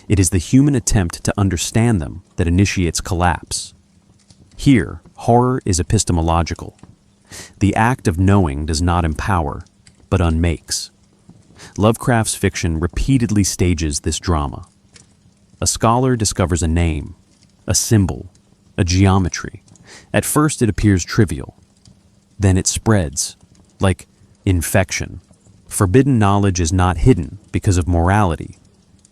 It is the human attempt to understand them that initiates collapse. Here, horror is epistemological. The act of knowing does not empower, but unmakes. Lovecraft's fiction repeatedly stages this drama. A scholar discovers a name, a symbol, a geometry, At first it appears trivial. Then it spreads, like infection. Forbidden knowledge is not hidden because of morality.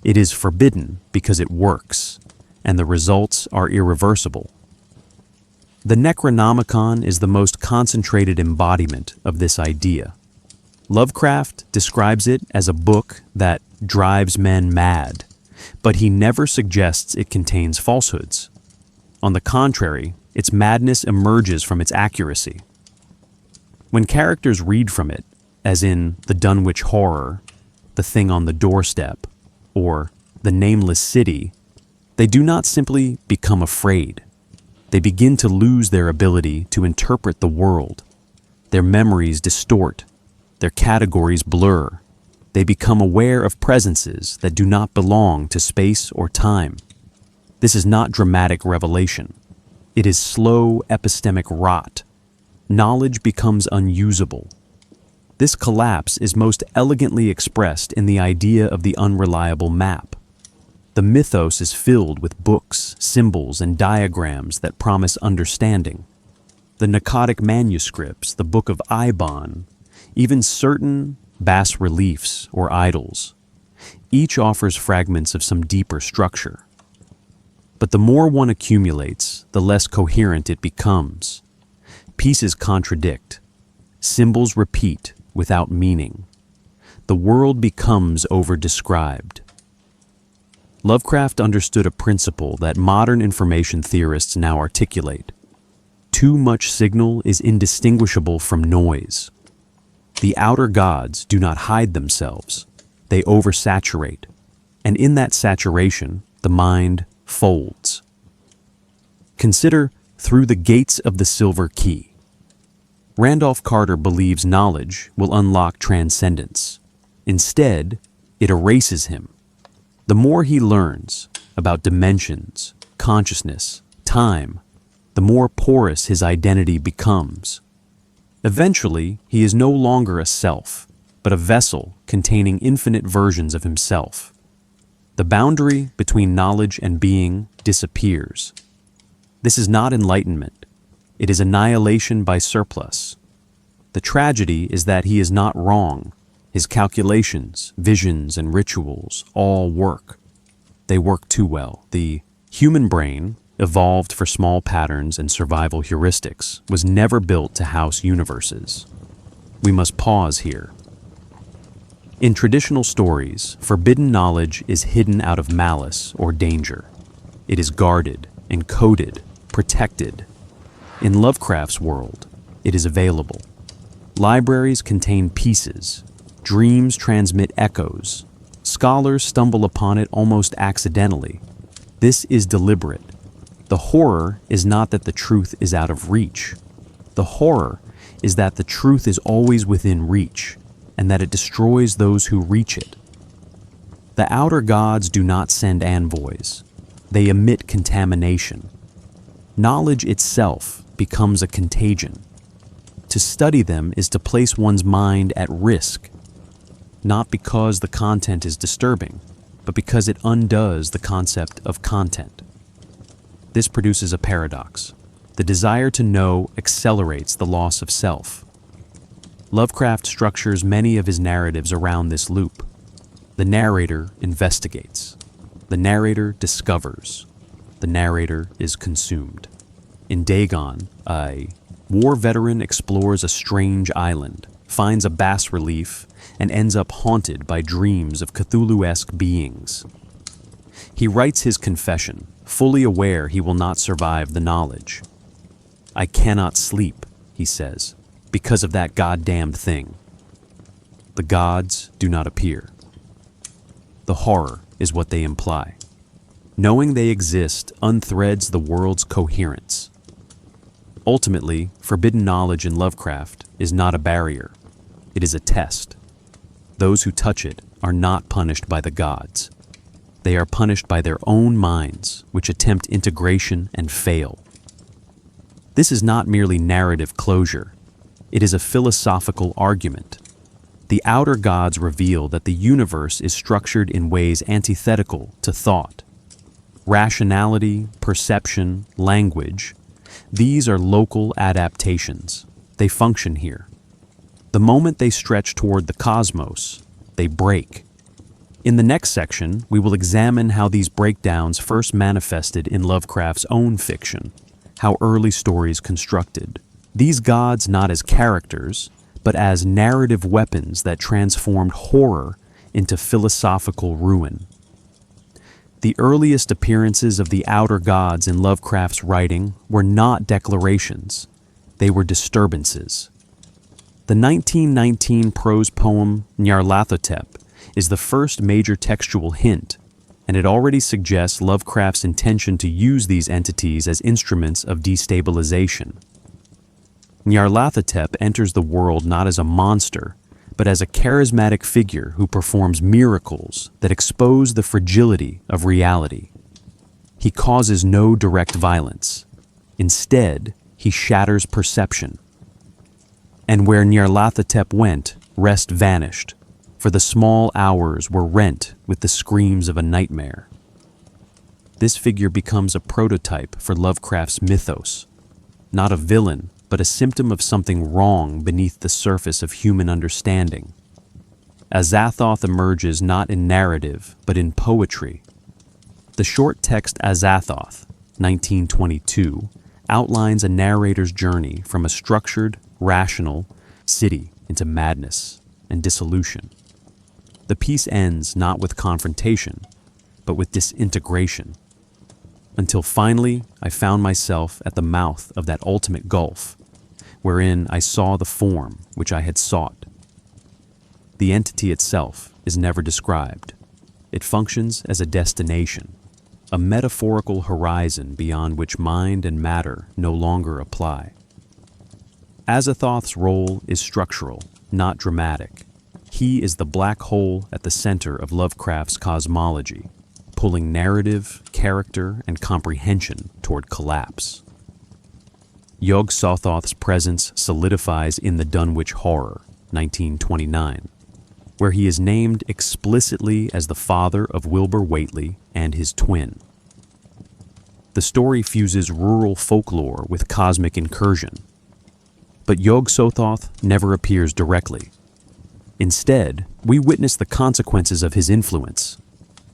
It is forbidden because it works, and the results are irreversible. The Necronomicon is the most concentrated embodiment of this idea. Lovecraft describes it as a book that drives men mad, but he never suggests it contains falsehoods. On the contrary, its madness emerges from its accuracy. When characters read from it, as in The Dunwich Horror, The Thing on the Doorstep, or The Nameless City, they do not simply become afraid. They begin to lose their ability to interpret the world. Their memories distort. Their categories blur. They become aware of presences that do not belong to space or time. This is not dramatic revelation. It is slow epistemic rot. Knowledge becomes unusable. This collapse is most elegantly expressed in the idea of the unreliable map. The mythos is filled with books, symbols, and diagrams that promise understanding. The Akkadic manuscripts, the Book of Eibon, even certain bas-reliefs or idols. Each offers fragments of some deeper structure. But the more one accumulates, the less coherent it becomes. Pieces contradict. Symbols repeat without meaning. The world becomes over-described. Lovecraft understood a principle that modern information theorists now articulate. Too much signal is indistinguishable from noise. The outer gods do not hide themselves. They oversaturate. And in that saturation, the mind folds. Consider Through the Gates of the Silver Key. Randolph Carter believes knowledge will unlock transcendence. Instead, it erases him. The more he learns about dimensions, consciousness, time, the more porous his identity becomes. Eventually, he is no longer a self, but a vessel containing infinite versions of himself. The boundary between knowledge and being disappears. This is not enlightenment. It is annihilation by surplus. The tragedy is that he is not wrong. His calculations, visions, and rituals all work. They work too well. The human brain, evolved for small patterns and survival heuristics, was never built to house universes. We must pause here. In traditional stories, forbidden knowledge is hidden out of malice or danger. It is guarded, encoded, protected. In Lovecraft's world, it is available. Libraries contain pieces. Dreams transmit echoes. Scholars stumble upon it almost accidentally. This is deliberate. The horror is not that the truth is out of reach. The horror is that the truth is always within reach, and that it destroys those who reach it. The outer gods do not send envoys. They emit contamination. Knowledge itself becomes a contagion. To study them is to place one's mind at risk, not because the content is disturbing, but because it undoes the concept of content. This produces a paradox. The desire to know accelerates the loss of self. Lovecraft structures many of his narratives around this loop. The narrator investigates. The narrator discovers. The narrator is consumed. In Dagon, a war veteran explores a strange island, finds a bas-relief, and ends up haunted by dreams of Cthulhu-esque beings. He writes his confession, fully aware he will not survive the knowledge. "I cannot sleep," he says, "because of that goddamned thing." The gods do not appear. The horror is what they imply. Knowing they exist unthreads the world's coherence. Ultimately, forbidden knowledge in Lovecraft is not a barrier. It is a test. Those who touch it are not punished by the gods. They are punished by their own minds, which attempt integration and fail. This is not merely narrative closure. It is a philosophical argument. The outer gods reveal that the universe is structured in ways antithetical to thought. Rationality, perception, language, These are local adaptations. They function here. The moment they stretch toward the cosmos, they break. In the next section, we will examine how these breakdowns first manifested in Lovecraft's own fiction, how early stories constructed these gods not as characters, but as narrative weapons that transformed horror into philosophical ruin. The earliest appearances of the outer gods in Lovecraft's writing were not declarations, they were disturbances. The 1919 prose poem Nyarlathotep is the first major textual hint, and it already suggests Lovecraft's intention to use these entities as instruments of destabilization. Nyarlathotep enters the world not as a monster, but as a charismatic figure who performs miracles that expose the fragility of reality. He causes no direct violence. Instead, he shatters perception. And where Nyarlathotep went, rest vanished, for the small hours were rent with the screams of a nightmare. This figure becomes a prototype for Lovecraft's mythos, not a villain, but a symptom of something wrong beneath the surface of human understanding. Azathoth emerges not in narrative, but in poetry. The short text Azathoth, 1922, outlines a narrator's journey from a structured, rational city into madness and dissolution. The piece ends not with confrontation, but with disintegration, until finally I found myself at the mouth of that ultimate gulf, wherein I saw the form which I had sought. The entity itself is never described. It functions as a destination, a metaphorical horizon beyond which mind and matter no longer apply. Azathoth's role is structural, not dramatic. He is the black hole at the center of Lovecraft's cosmology, pulling narrative, character, and comprehension toward collapse. Yog-Sothoth's presence solidifies in the Dunwich Horror, 1929, where he is named explicitly as the father of Wilbur Whately and his twin. The story fuses rural folklore with cosmic incursion, but Yog-Sothoth never appears directly. Instead, we witness the consequences of his influence: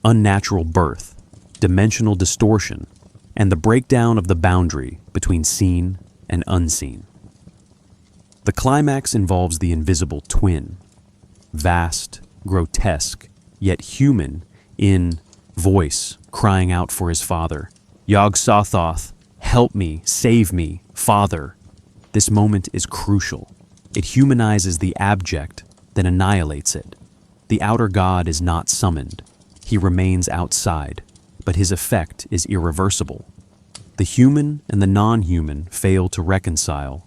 unnatural birth, dimensional distortion, and the breakdown of the boundary between seen and unseen. The climax involves the invisible twin, vast, grotesque, yet human, in voice crying out for his father, "Yog-Sothoth, help me, save me, father." This moment is crucial. It humanizes the abject, then annihilates it. The outer god is not summoned. He remains outside, but his effect is irreversible. The human and the non-human fail to reconcile,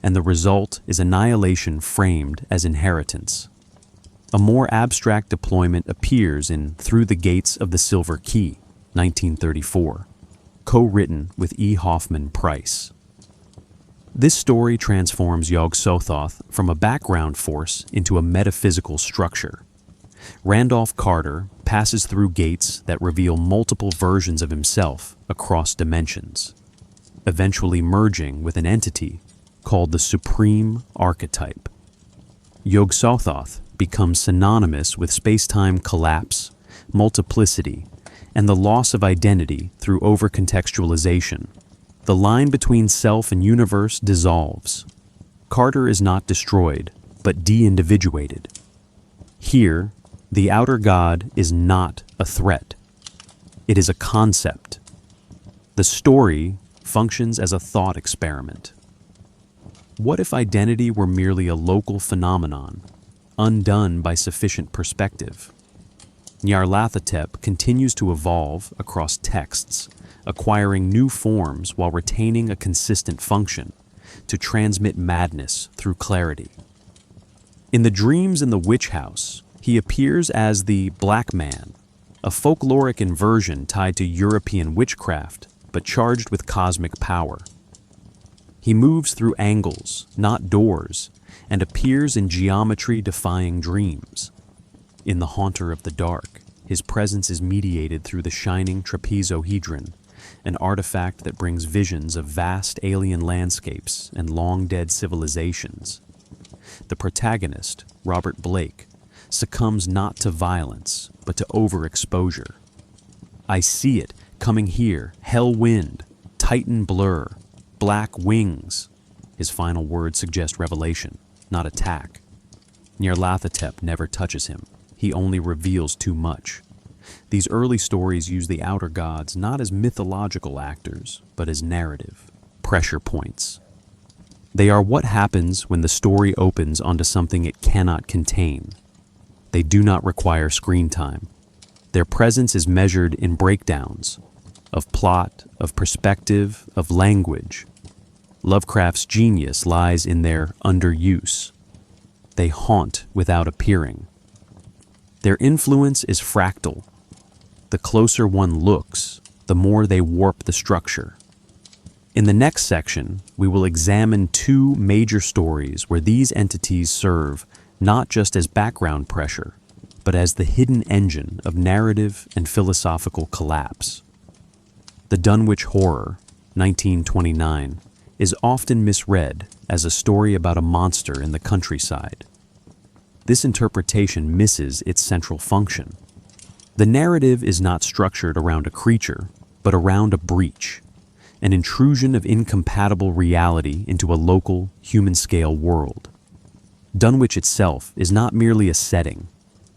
and the result is annihilation framed as inheritance. A more abstract deployment appears in Through the Gates of the Silver Key, 1934, co-written with E. Hoffman Price. This story transforms Yog-Sothoth from a background force into a metaphysical structure. Randolph Carter passes through gates that reveal multiple versions of himself across dimensions, eventually merging with an entity called the Supreme Archetype. Yog-Sothoth becomes synonymous with space-time collapse, multiplicity, and the loss of identity through over-contextualization. The line between self and universe dissolves. Carter is not destroyed, but de-individuated. Here, the outer god is not a threat. It is a concept. The story functions as a thought experiment. What if identity were merely a local phenomenon, undone by sufficient perspective? Nyarlathotep continues to evolve across texts, acquiring new forms while retaining a consistent function, to transmit madness through clarity. In the Dreams in the Witch House, he appears as the Black Man, a folkloric inversion tied to European witchcraft, but charged with cosmic power. He moves through angles, not doors, and appears in geometry-defying dreams. In The Haunter of the Dark, his presence is mediated through the shining trapezohedron, an artifact that brings visions of vast alien landscapes and long-dead civilizations. The protagonist, Robert Blake, succumbs not to violence, but to overexposure. "I see it, coming here, hell wind, titan blur, black wings." His final words suggest revelation, not attack. Nyarlathotep never touches him. He only reveals too much. These early stories use the outer gods not as mythological actors, but as narrative, pressure points. They are what happens when the story opens onto something it cannot contain. They do not require screen time. Their presence is measured in breakdowns, of plot, of perspective, of language. Lovecraft's genius lies in their underuse. They haunt without appearing. Their influence is fractal. The closer one looks, the more they warp the structure. In the next section, we will examine two major stories where these entities serve not just as background pressure, but as the hidden engine of narrative and philosophical collapse. The Dunwich Horror, 1929, is often misread as a story about a monster in the countryside. This interpretation misses its central function. The narrative is not structured around a creature, but around a breach, an intrusion of incompatible reality into a local, human-scale world. Dunwich itself is not merely a setting.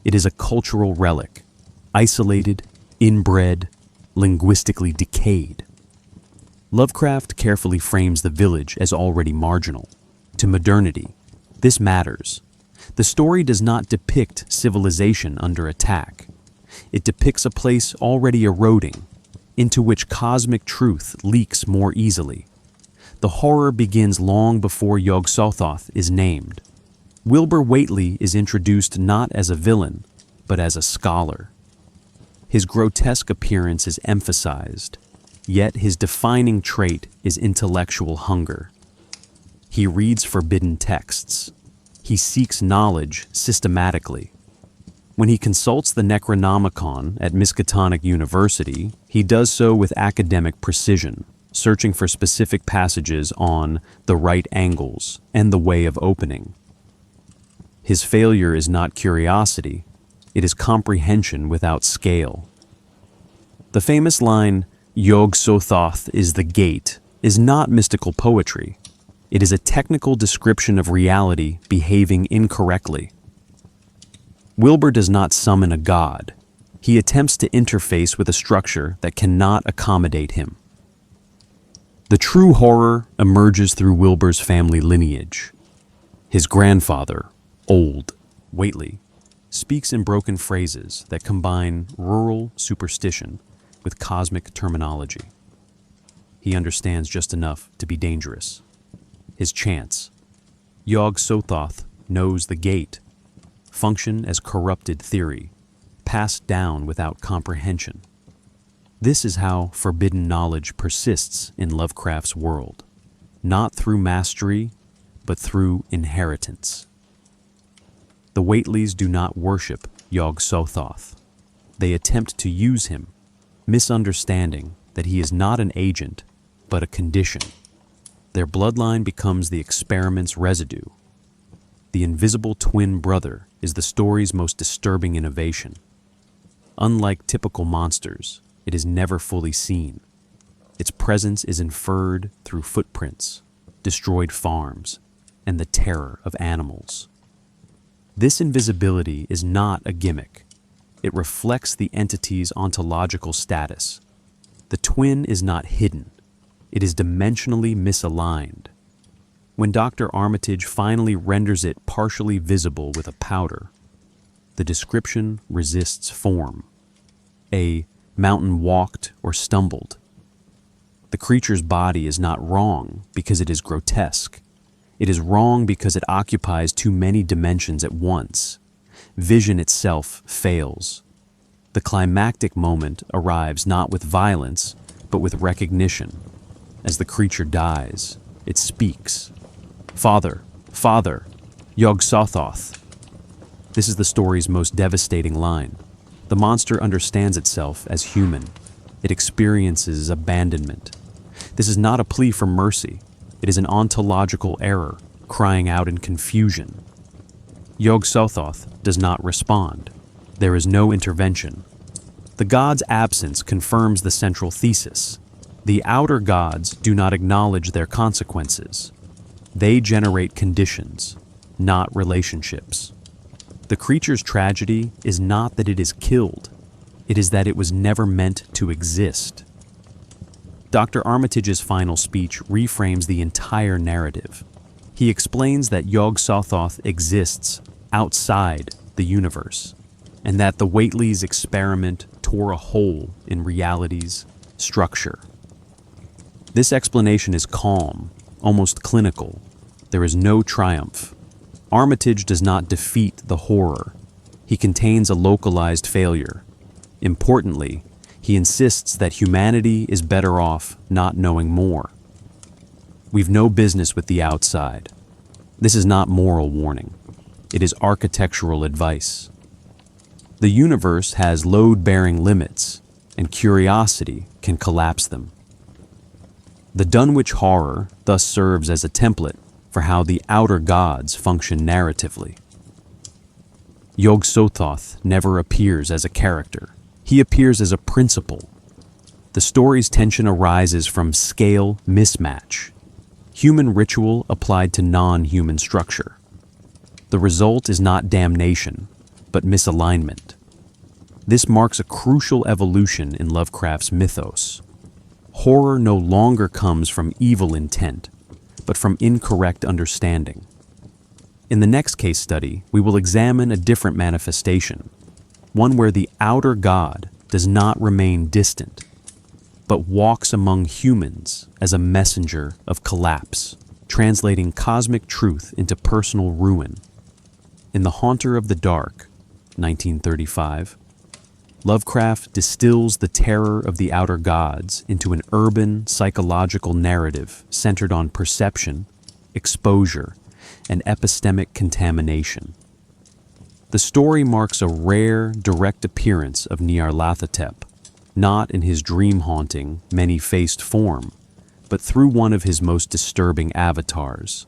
It is a cultural relic, isolated, inbred, linguistically decayed. Lovecraft carefully frames the village as already marginal. To modernity, this matters. The story does not depict civilization under attack. It depicts a place already eroding, into which cosmic truth leaks more easily. The horror begins long before Yog-Sothoth is named. Wilbur Whateley is introduced not as a villain, but as a scholar. His grotesque appearance is emphasized, yet his defining trait is intellectual hunger. He reads forbidden texts. He seeks knowledge systematically. When he consults the Necronomicon at Miskatonic University, he does so with academic precision, searching for specific passages on the right angles and the way of opening. His failure is not curiosity, it is comprehension without scale. The famous line, "Yog-Sothoth is the gate," is not mystical poetry. It is a technical description of reality behaving incorrectly. Wilbur does not summon a god. He attempts to interface with a structure that cannot accommodate him. The true horror emerges through Wilbur's family lineage. His grandfather, Old Whateley, speaks in broken phrases that combine rural superstition with cosmic terminology. He understands just enough to be dangerous. His chance. Yog-Sothoth knows the gate, function as corrupted theory, passed down without comprehension. This is how forbidden knowledge persists in Lovecraft's world, not through mastery, but through inheritance. The Whateleys do not worship Yog-Sothoth. They attempt to use him, misunderstanding that he is not an agent, but a condition. Their bloodline becomes the experiment's residue. The invisible twin brother is the story's most disturbing innovation. Unlike typical monsters, it is never fully seen. Its presence is inferred through footprints, destroyed farms, and the terror of animals. This invisibility is not a gimmick. It reflects the entity's ontological status. The twin is not hidden. It is dimensionally misaligned. When Dr. Armitage finally renders it partially visible with a powder, the description resists form. A mountain walked or stumbled. The creature's body is not wrong because it is grotesque. It is wrong because it occupies too many dimensions at once. Vision itself fails. The climactic moment arrives not with violence, but with recognition. As the creature dies, it speaks. "Father, Father, Yog-Sothoth." This is the story's most devastating line. The monster understands itself as human. it experiences abandonment. This is not a plea for mercy. It is an ontological error, crying out in confusion. Yog-Sothoth does not respond. There is no intervention. The god's absence confirms the central thesis. The outer gods do not acknowledge their consequences. They generate conditions, not relationships. The creature's tragedy is not that it is killed. It is that it was never meant to exist. Dr. Armitage's final speech reframes the entire narrative. He explains that Yog-Sothoth exists outside the universe, and that the Whately's experiment tore a hole in reality's structure. This explanation is calm, almost clinical. There is no triumph. Armitage does not defeat the horror. He contains a localized failure. Importantly, he insists that humanity is better off not knowing more. We've no business with the outside. This is not moral warning. It is architectural advice. The universe has load-bearing limits, and curiosity can collapse them. The Dunwich horror thus serves as a template for how the outer gods function narratively. Yog-Sothoth never appears as a character. He appears as a principle. The story's tension arises from scale mismatch, human ritual applied to non-human structure. The result is not damnation, but misalignment. This marks a crucial evolution in Lovecraft's mythos. Horror no longer comes from evil intent, but from incorrect understanding. In the next case study, we will examine a different manifestation, one where the outer god does not remain distant, but walks among humans as a messenger of collapse, translating cosmic truth into personal ruin. In The Haunter of the Dark, 1935, Lovecraft distills the terror of the outer gods into an urban, psychological narrative centered on perception, exposure, and epistemic contamination. The story marks a rare, direct appearance of Nyarlathotep, not in his dream-haunting, many-faced form, but through one of his most disturbing avatars,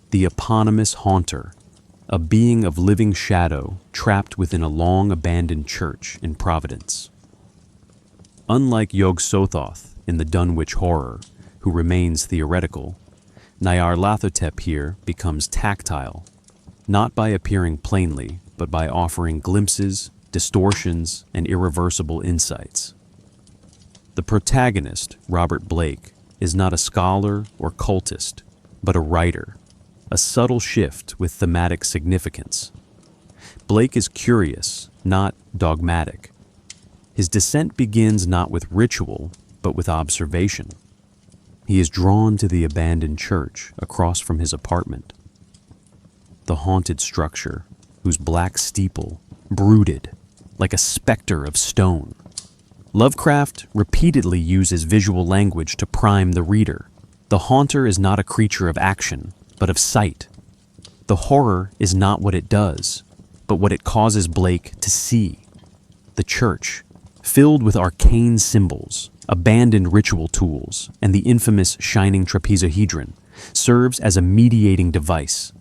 the eponymous Haunter, a being of living shadow trapped within a long-abandoned church in Providence. Unlike Yog-Sothoth in the Dunwich horror, who remains theoretical, Nyarlathotep here becomes tactile, not by appearing plainly, but by offering glimpses, distortions, and irreversible insights. The protagonist, Robert Blake, is not a scholar or cultist, but a writer, a subtle shift with thematic significance. Blake is curious, not dogmatic. His descent begins not with ritual, but with observation. He is drawn to the abandoned church across from his apartment. The haunted structure, whose black steeple brooded like a specter of stone. Lovecraft repeatedly uses visual language to prime the reader. The haunter is not a creature of action, but of sight. The horror is not what it does, but what it causes Blake to see. The church, filled with arcane symbols, abandoned ritual tools, and the infamous shining trapezohedron, serves as a mediating device.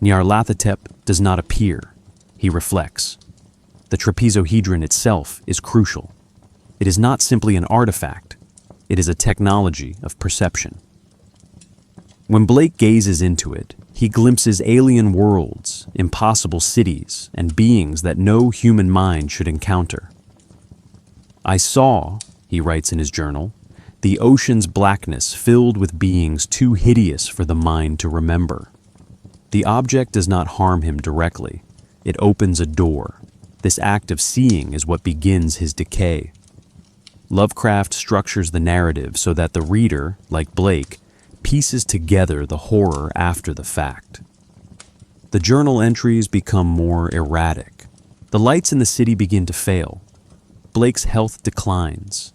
Nyarlathotep does not appear, he reflects. The trapezohedron itself is crucial. It is not simply an artifact, it is a technology of perception. When Blake gazes into it, he glimpses alien worlds, impossible cities, and beings that no human mind should encounter. I saw, he writes in his journal, the ocean's blackness filled with beings too hideous for the mind to remember. The object does not harm him directly. It opens a door. This act of seeing is what begins his decay. Lovecraft structures the narrative so that the reader, like Blake, pieces together the horror after the fact. The journal entries become more erratic. The lights in the city begin to fail. Blake's health declines.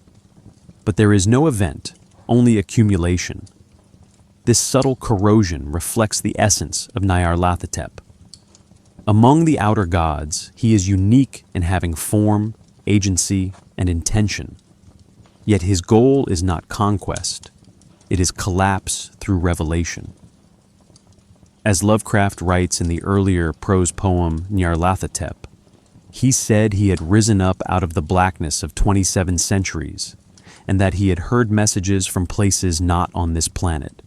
But there is no event, only accumulation. This subtle corrosion reflects the essence of Nyarlathotep. Among the outer gods, he is unique in having form, agency, and intention. Yet his goal is not conquest. It is collapse through revelation. As Lovecraft writes in the earlier prose poem Nyarlathotep, he said he had risen up out of the blackness of 27 centuries, and that he had heard messages from places not on this planet.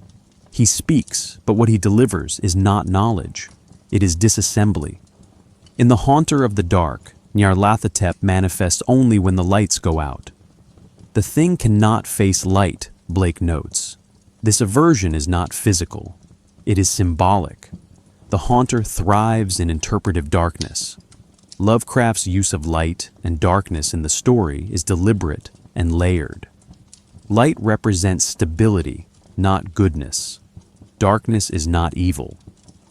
He speaks, but what he delivers is not knowledge. It is disassembly. In the Haunter of the Dark, Nyarlathotep manifests only when the lights go out. The thing cannot face light, Blake notes. This aversion is not physical. It is symbolic. The Haunter thrives in interpretive darkness. Lovecraft's use of light and darkness in the story is deliberate and layered. Light represents stability, not goodness. Darkness is not evil.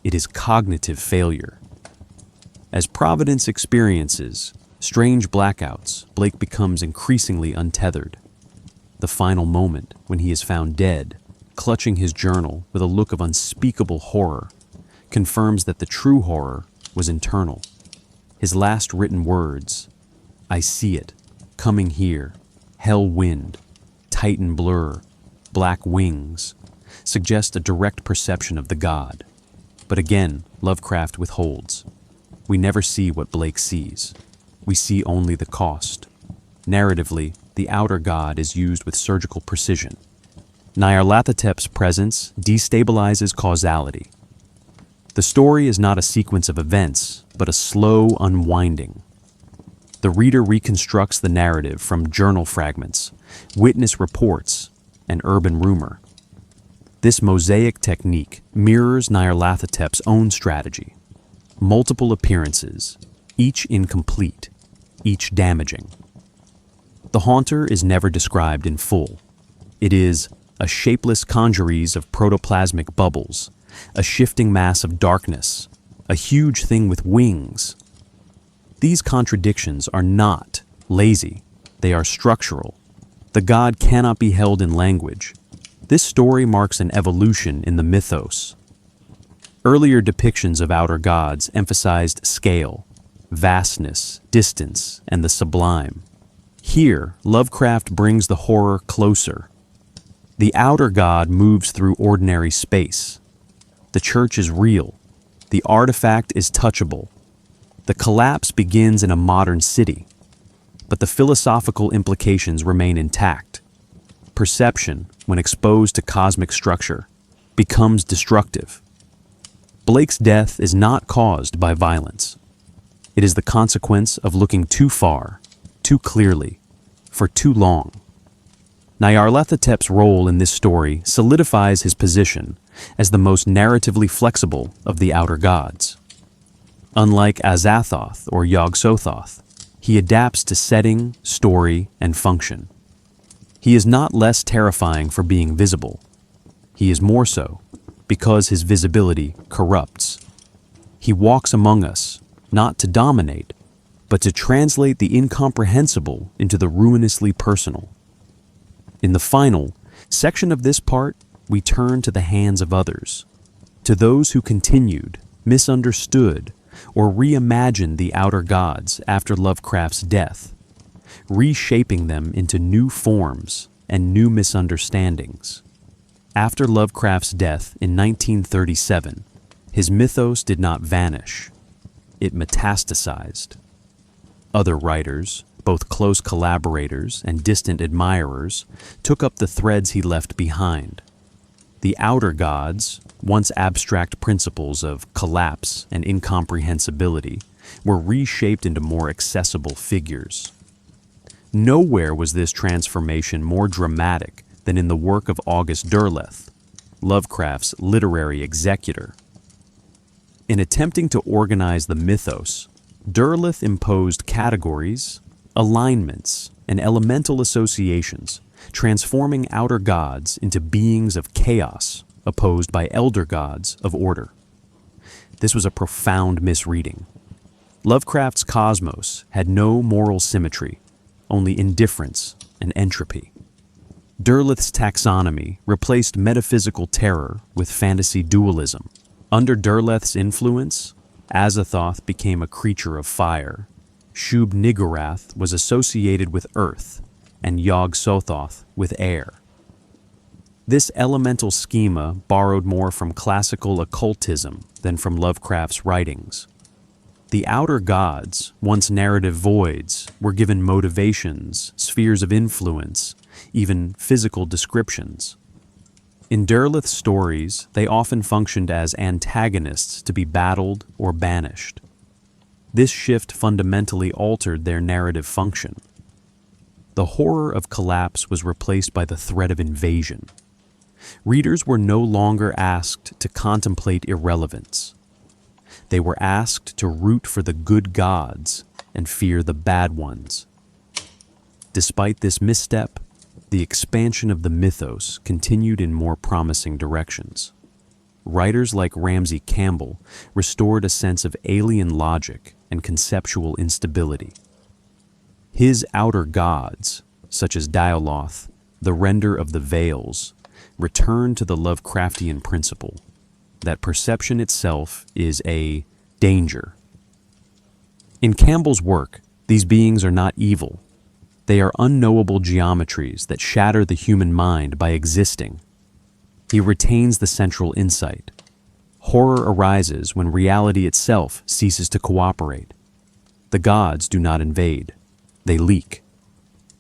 It is cognitive failure. As Providence experiences strange blackouts, Blake becomes increasingly untethered. The final moment, when he is found dead, clutching his journal with a look of unspeakable horror, confirms that the true horror was internal. His last written words, "I see it, coming here, hell wind, Titan blur, black wings," suggest a direct perception of the god. But again, Lovecraft withholds. We never see what Blake sees. We see only the cost. Narratively, the outer god is used with surgical precision. Nyarlathotep's presence destabilizes causality. The story is not a sequence of events, but a slow unwinding. The reader reconstructs the narrative from journal fragments, witness reports, and urban rumor. This mosaic technique mirrors Nyarlathotep's own strategy. Multiple appearances, each incomplete, each damaging. The Haunter is never described in full. It is a shapeless congeries of protoplasmic bubbles, a shifting mass of darkness, a huge thing with wings. These contradictions are not lazy, they are structural. The god cannot be held in language. This story marks an evolution in the mythos. Earlier depictions of outer gods emphasized scale, vastness, distance, and the sublime. Here, Lovecraft brings the horror closer. The outer god moves through ordinary space. The church is real. The artifact is touchable. The collapse begins in a modern city, but the philosophical implications remain intact. Perception, when exposed to cosmic structure, becomes destructive. Blake's death is not caused by violence. It is the consequence of looking too far, too clearly, for too long. Nyarlathotep's role in this story solidifies his position as the most narratively flexible of the outer gods. Unlike Azathoth or Yog-Sothoth, he adapts to setting, story, and function. He is not less terrifying for being visible. He is more so because his visibility corrupts. He walks among us, not to dominate, but to translate the incomprehensible into the ruinously personal. In the final section of this part, we turn to the hands of others, to those who continued, misunderstood, or reimagined the outer gods after Lovecraft's death, reshaping them into new forms and new misunderstandings. After Lovecraft's death in 1937, his mythos did not vanish. It metastasized. Other writers, both close collaborators and distant admirers, took up the threads he left behind. The outer gods, once abstract principles of collapse and incomprehensibility, were reshaped into more accessible figures. Nowhere was this transformation more dramatic than in the work of August Derleth, Lovecraft's literary executor. In attempting to organize the mythos, Derleth imposed categories, alignments, and elemental associations, transforming outer gods into beings of chaos opposed by elder gods of order. This was a profound misreading. Lovecraft's cosmos had no moral symmetry, only indifference and entropy. Derleth's taxonomy replaced metaphysical terror with fantasy dualism. Under Derleth's influence, Azathoth became a creature of fire. Shub-Niggurath was associated with earth, and Yog-Sothoth with air. This elemental schema borrowed more from classical occultism than from Lovecraft's writings. The outer gods, once narrative voids, were given motivations, spheres of influence, even physical descriptions. In Derleth's stories, they often functioned as antagonists to be battled or banished. This shift fundamentally altered their narrative function. The horror of collapse was replaced by the threat of invasion. Readers were no longer asked to contemplate irrelevance. They were asked to root for the good gods and fear the bad ones. Despite this misstep, the expansion of the mythos continued in more promising directions. Writers like Ramsey Campbell restored a sense of alien logic and conceptual instability. His outer gods, such as Dialoth, the render of the veils, return to the Lovecraftian principle that perception itself is a danger. In Campbell's work, these beings are not evil. They are unknowable geometries that shatter the human mind by existing. He retains the central insight. Horror arises when reality itself ceases to cooperate. The gods do not invade. They leak.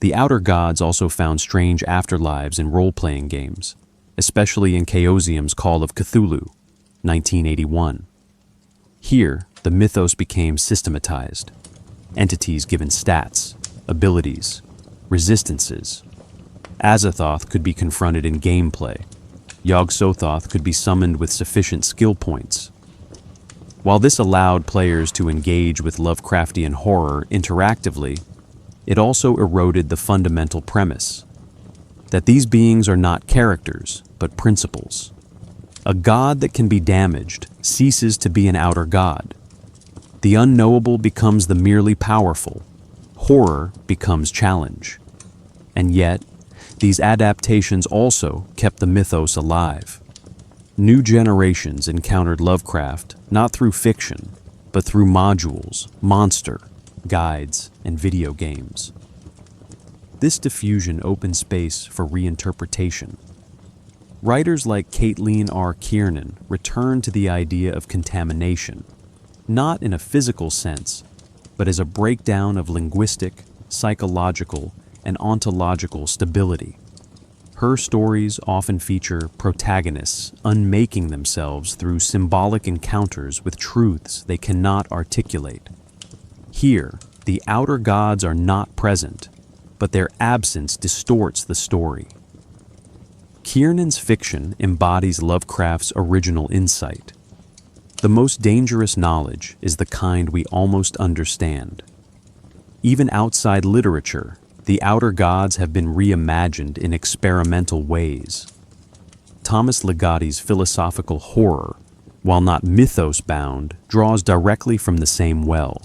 The outer gods also found strange afterlives in role-playing games, especially in Chaosium's Call of Cthulhu, 1981. Here, the mythos became systematized. Entities given stats, abilities, resistances. Azathoth could be confronted in gameplay. Yog-Sothoth could be summoned with sufficient skill points. While this allowed players to engage with Lovecraftian horror interactively, it also eroded the fundamental premise that these beings are not characters, but principles. A god that can be damaged ceases to be an outer god. The unknowable becomes the merely powerful. Horror becomes challenge. And yet, these adaptations also kept the mythos alive. New generations encountered Lovecraft not through fiction, but through modules, monster, guides, and video games. This diffusion opened space for reinterpretation. Writers like Caitlin R. Kiernan returned to the idea of contamination, not in a physical sense, but as a breakdown of linguistic, psychological, and ontological stability. Her stories often feature protagonists unmaking themselves through symbolic encounters with truths they cannot articulate. Here, the outer gods are not present, but their absence distorts the story. Kiernan's fiction embodies Lovecraft's original insight. The most dangerous knowledge is the kind we almost understand. Even outside literature, the outer gods have been reimagined in experimental ways. Thomas Ligotti's philosophical horror, while not mythos-bound, draws directly from the same well.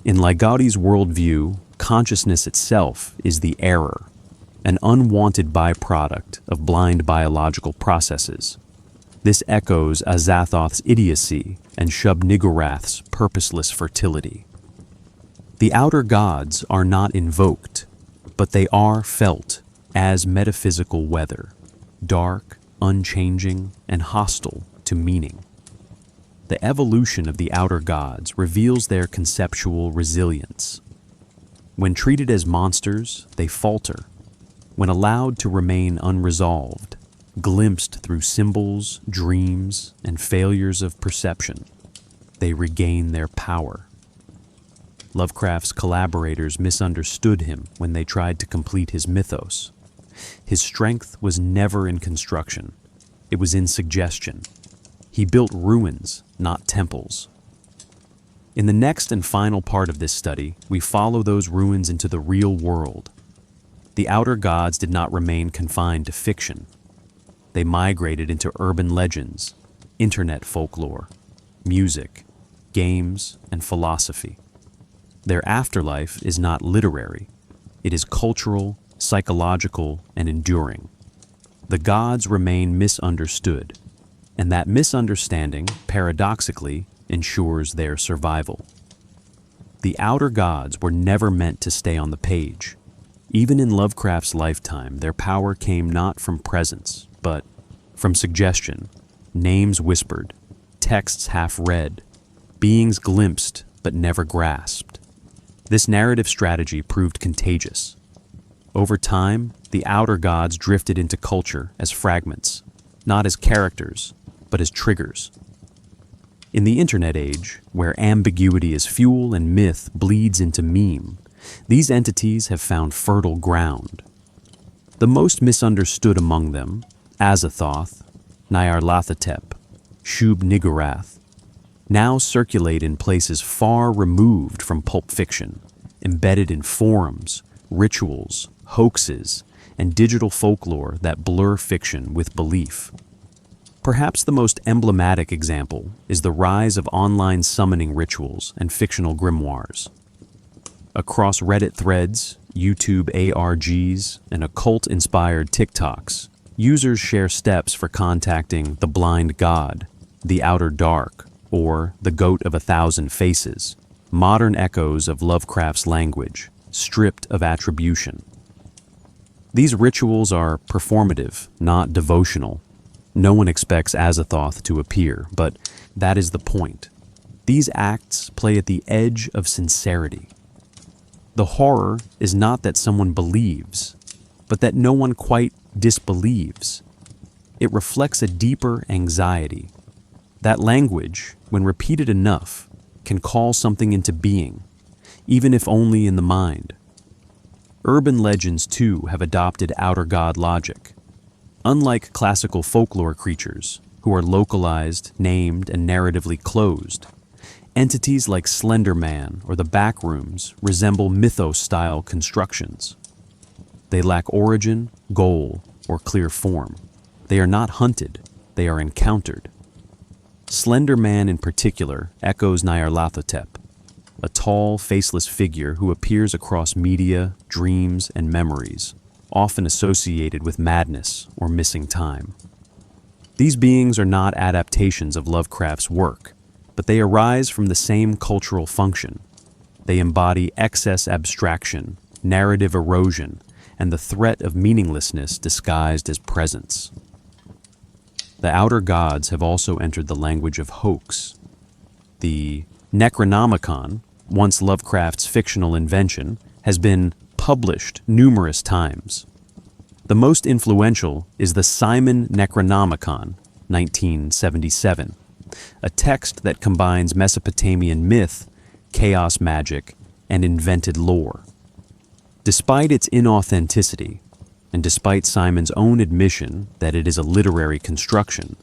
In Ligotti's worldview, consciousness itself is the error, an unwanted byproduct of blind biological processes. This echoes Azathoth's idiocy and Shub-Niggurath's purposeless fertility. The outer gods are not invoked, but they are felt as metaphysical weather, dark, unchanging, and hostile to meaning. The evolution of the outer gods reveals their conceptual resilience. When treated as monsters, they falter. When allowed to remain unresolved, glimpsed through symbols, dreams, and failures of perception, they regain their power. Lovecraft's collaborators misunderstood him when they tried to complete his mythos. His strength was never in construction. It was in suggestion. He built ruins, not temples. In the next and final part of this study, we follow those ruins into the real world. The outer gods did not remain confined to fiction. They migrated into urban legends, internet folklore, music, games, and philosophy. Their afterlife is not literary. It is cultural, psychological, and enduring. The gods remain misunderstood, and that misunderstanding, paradoxically, ensures their survival. The outer gods were never meant to stay on the page. Even in Lovecraft's lifetime, their power came not from presence, but from suggestion, names whispered, texts half-read, beings glimpsed but never grasped. This narrative strategy proved contagious. Over time, the outer gods drifted into culture as fragments, not as characters, but as triggers. In the internet age, where ambiguity is fuel and myth bleeds into meme, these entities have found fertile ground. The most misunderstood among them, Azathoth, Nyarlathotep, Shub-Niggurath, now circulate in places far removed from pulp fiction, embedded in forums, rituals, hoaxes, and digital folklore that blur fiction with belief. Perhaps the most emblematic example is the rise of online summoning rituals and fictional grimoires. Across Reddit threads, YouTube ARGs, and occult-inspired TikToks, users share steps for contacting the blind god, the outer dark, or the goat of 1,000 faces, modern echoes of Lovecraft's language, stripped of attribution. These rituals are performative, not devotional. No one expects Azathoth to appear, but that is the point. These acts play at the edge of sincerity. The horror is not that someone believes, but that no one quite disbelieves. It reflects a deeper anxiety. That language, when repeated enough, can call something into being, even if only in the mind. Urban legends, too, have adopted outer god logic. Unlike classical folklore creatures, who are localized, named, and narratively closed, entities like Slender Man or the Backrooms resemble mythos-style constructions. They lack origin, goal, or clear form. They are not hunted, they are encountered. Slender Man in particular echoes Nyarlathotep, a tall, faceless figure who appears across media, dreams, and memories, often associated with madness or missing time. These beings are not adaptations of Lovecraft's work, but they arise from the same cultural function. They embody excess abstraction, narrative erosion, and the threat of meaninglessness disguised as presence. The outer gods have also entered the language of hoax. The Necronomicon, once Lovecraft's fictional invention, has been published numerous times. The most influential is the Simon Necronomicon, 1977, a text that combines Mesopotamian myth, chaos magic, and invented lore. Despite its inauthenticity, and despite Simon's own admission that it is a literary construction,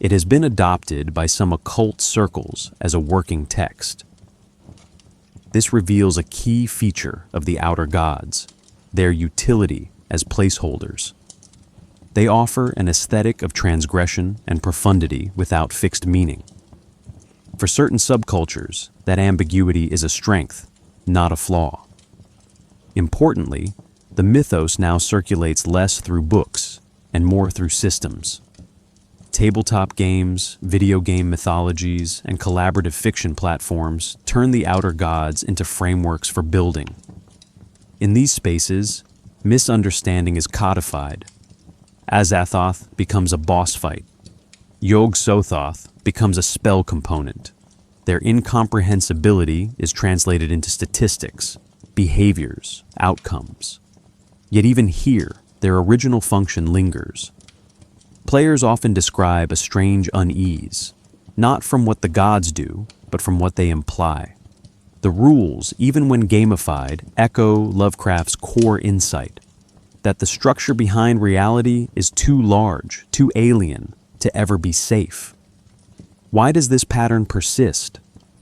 it has been adopted by some occult circles as a working text. This reveals a key feature of the outer gods, their utility as placeholders. They offer an aesthetic of transgression and profundity without fixed meaning. For certain subcultures, that ambiguity is a strength, not a flaw. Importantly, the mythos now circulates less through books and more through systems. Tabletop games, video game mythologies, and collaborative fiction platforms turn the outer gods into frameworks for building. In these spaces, misunderstanding is codified. Azathoth becomes a boss fight. Yog-Sothoth becomes a spell component. Their incomprehensibility is translated into statistics, behaviors, outcomes. Yet even here, their original function lingers. Players often describe a strange unease, not from what the gods do, but from what they imply. The rules, even when gamified, echo Lovecraft's core insight, that the structure behind reality is too large, too alien, to ever be safe. Why does this pattern persist?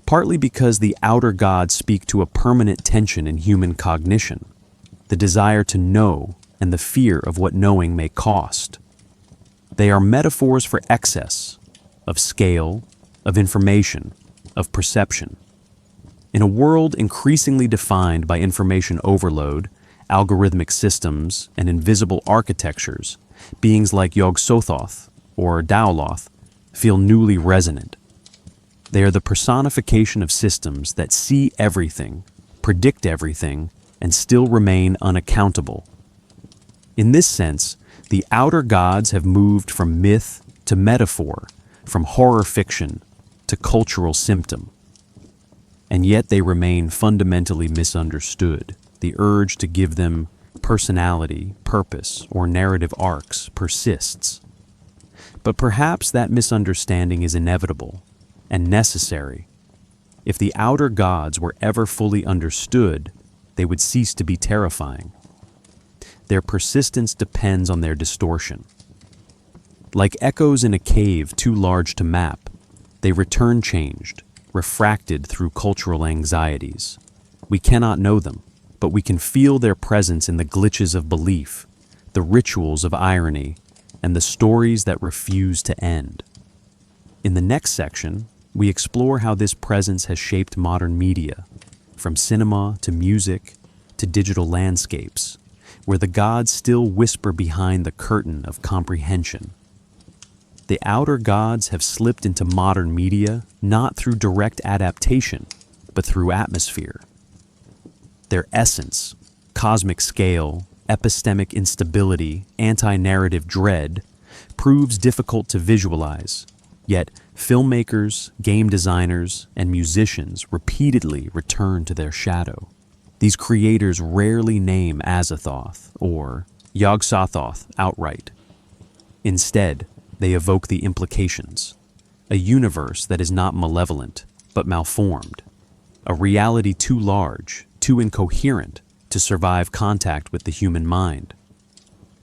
Partly because the outer gods speak to a permanent tension in human cognition, the desire to know and the fear of what knowing may cost. They are metaphors for excess, of scale, of information, of perception. In a world increasingly defined by information overload, algorithmic systems, and invisible architectures, beings like Yog-Sothoth or Daoloth feel newly resonant. They are the personification of systems that see everything, predict everything, and still remain unaccountable. In this sense, the outer gods have moved from myth to metaphor, from horror fiction to cultural symptom. And yet they remain fundamentally misunderstood. The urge to give them personality, purpose, or narrative arcs persists. But perhaps that misunderstanding is inevitable and necessary. If the outer gods were ever fully understood, they would cease to be terrifying. Their persistence depends on their distortion. Like echoes in a cave too large to map, they return changed, refracted through cultural anxieties. We cannot know them, but we can feel their presence in the glitches of belief, the rituals of irony, and the stories that refuse to end. In the next section, we explore how this presence has shaped modern media, from cinema to music to digital landscapes, where the gods still whisper behind the curtain of comprehension. The outer gods have slipped into modern media not through direct adaptation, but through atmosphere. Their essence, cosmic scale, epistemic instability, anti-narrative dread, proves difficult to visualize, yet filmmakers, game designers, and musicians repeatedly return to their shadow. These creators rarely name Azathoth or Yog-Sothoth outright. Instead, they evoke the implications, a universe that is not malevolent, but malformed, a reality too large, too incoherent to survive contact with the human mind.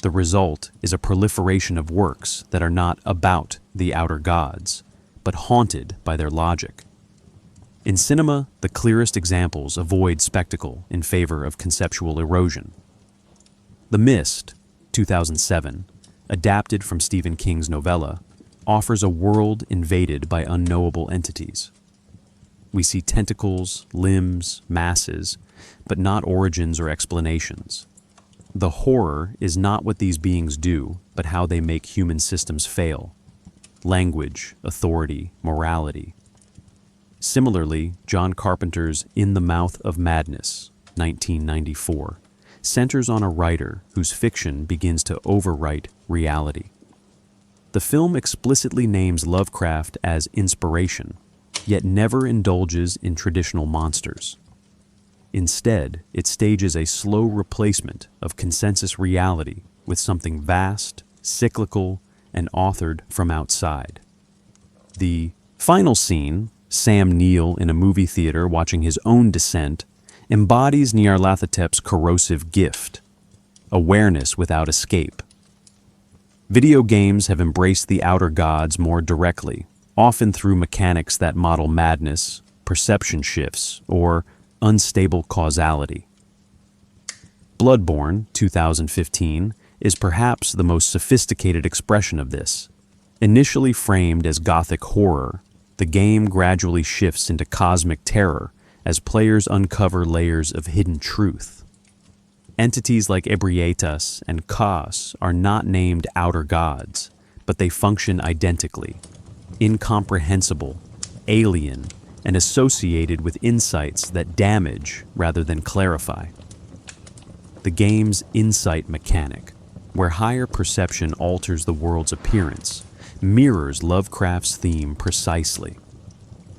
The result is a proliferation of works that are not about the outer gods, but haunted by their logic. In cinema, the clearest examples avoid spectacle in favor of conceptual erosion. The Mist, 2007, adapted from Stephen King's novella, offers a world invaded by unknowable entities. We see tentacles, limbs, masses, but not origins or explanations. The horror is not what these beings do, but how they make human systems fail. Language, authority, morality. Similarly, John Carpenter's In the Mouth of Madness, 1994, centers on a writer whose fiction begins to overwrite reality. The film explicitly names Lovecraft as inspiration, yet never indulges in traditional monsters. Instead, it stages a slow replacement of consensus reality with something vast, cyclical, and authored from outside. The final scene, Sam Neill in a movie theater watching his own descent, embodies Nyarlathotep's corrosive gift, awareness without escape. Video games have embraced the outer gods more directly, often through mechanics that model madness, perception shifts, or unstable causality. Bloodborne, 2015, is perhaps the most sophisticated expression of this. Initially framed as gothic horror, the game gradually shifts into cosmic terror as players uncover layers of hidden truth. Entities like Ebrietas and Kas are not named outer gods, but they function identically, incomprehensible, alien, and associated with insights that damage rather than clarify. The game's insight mechanic, where higher perception alters the world's appearance, mirrors Lovecraft's theme precisely.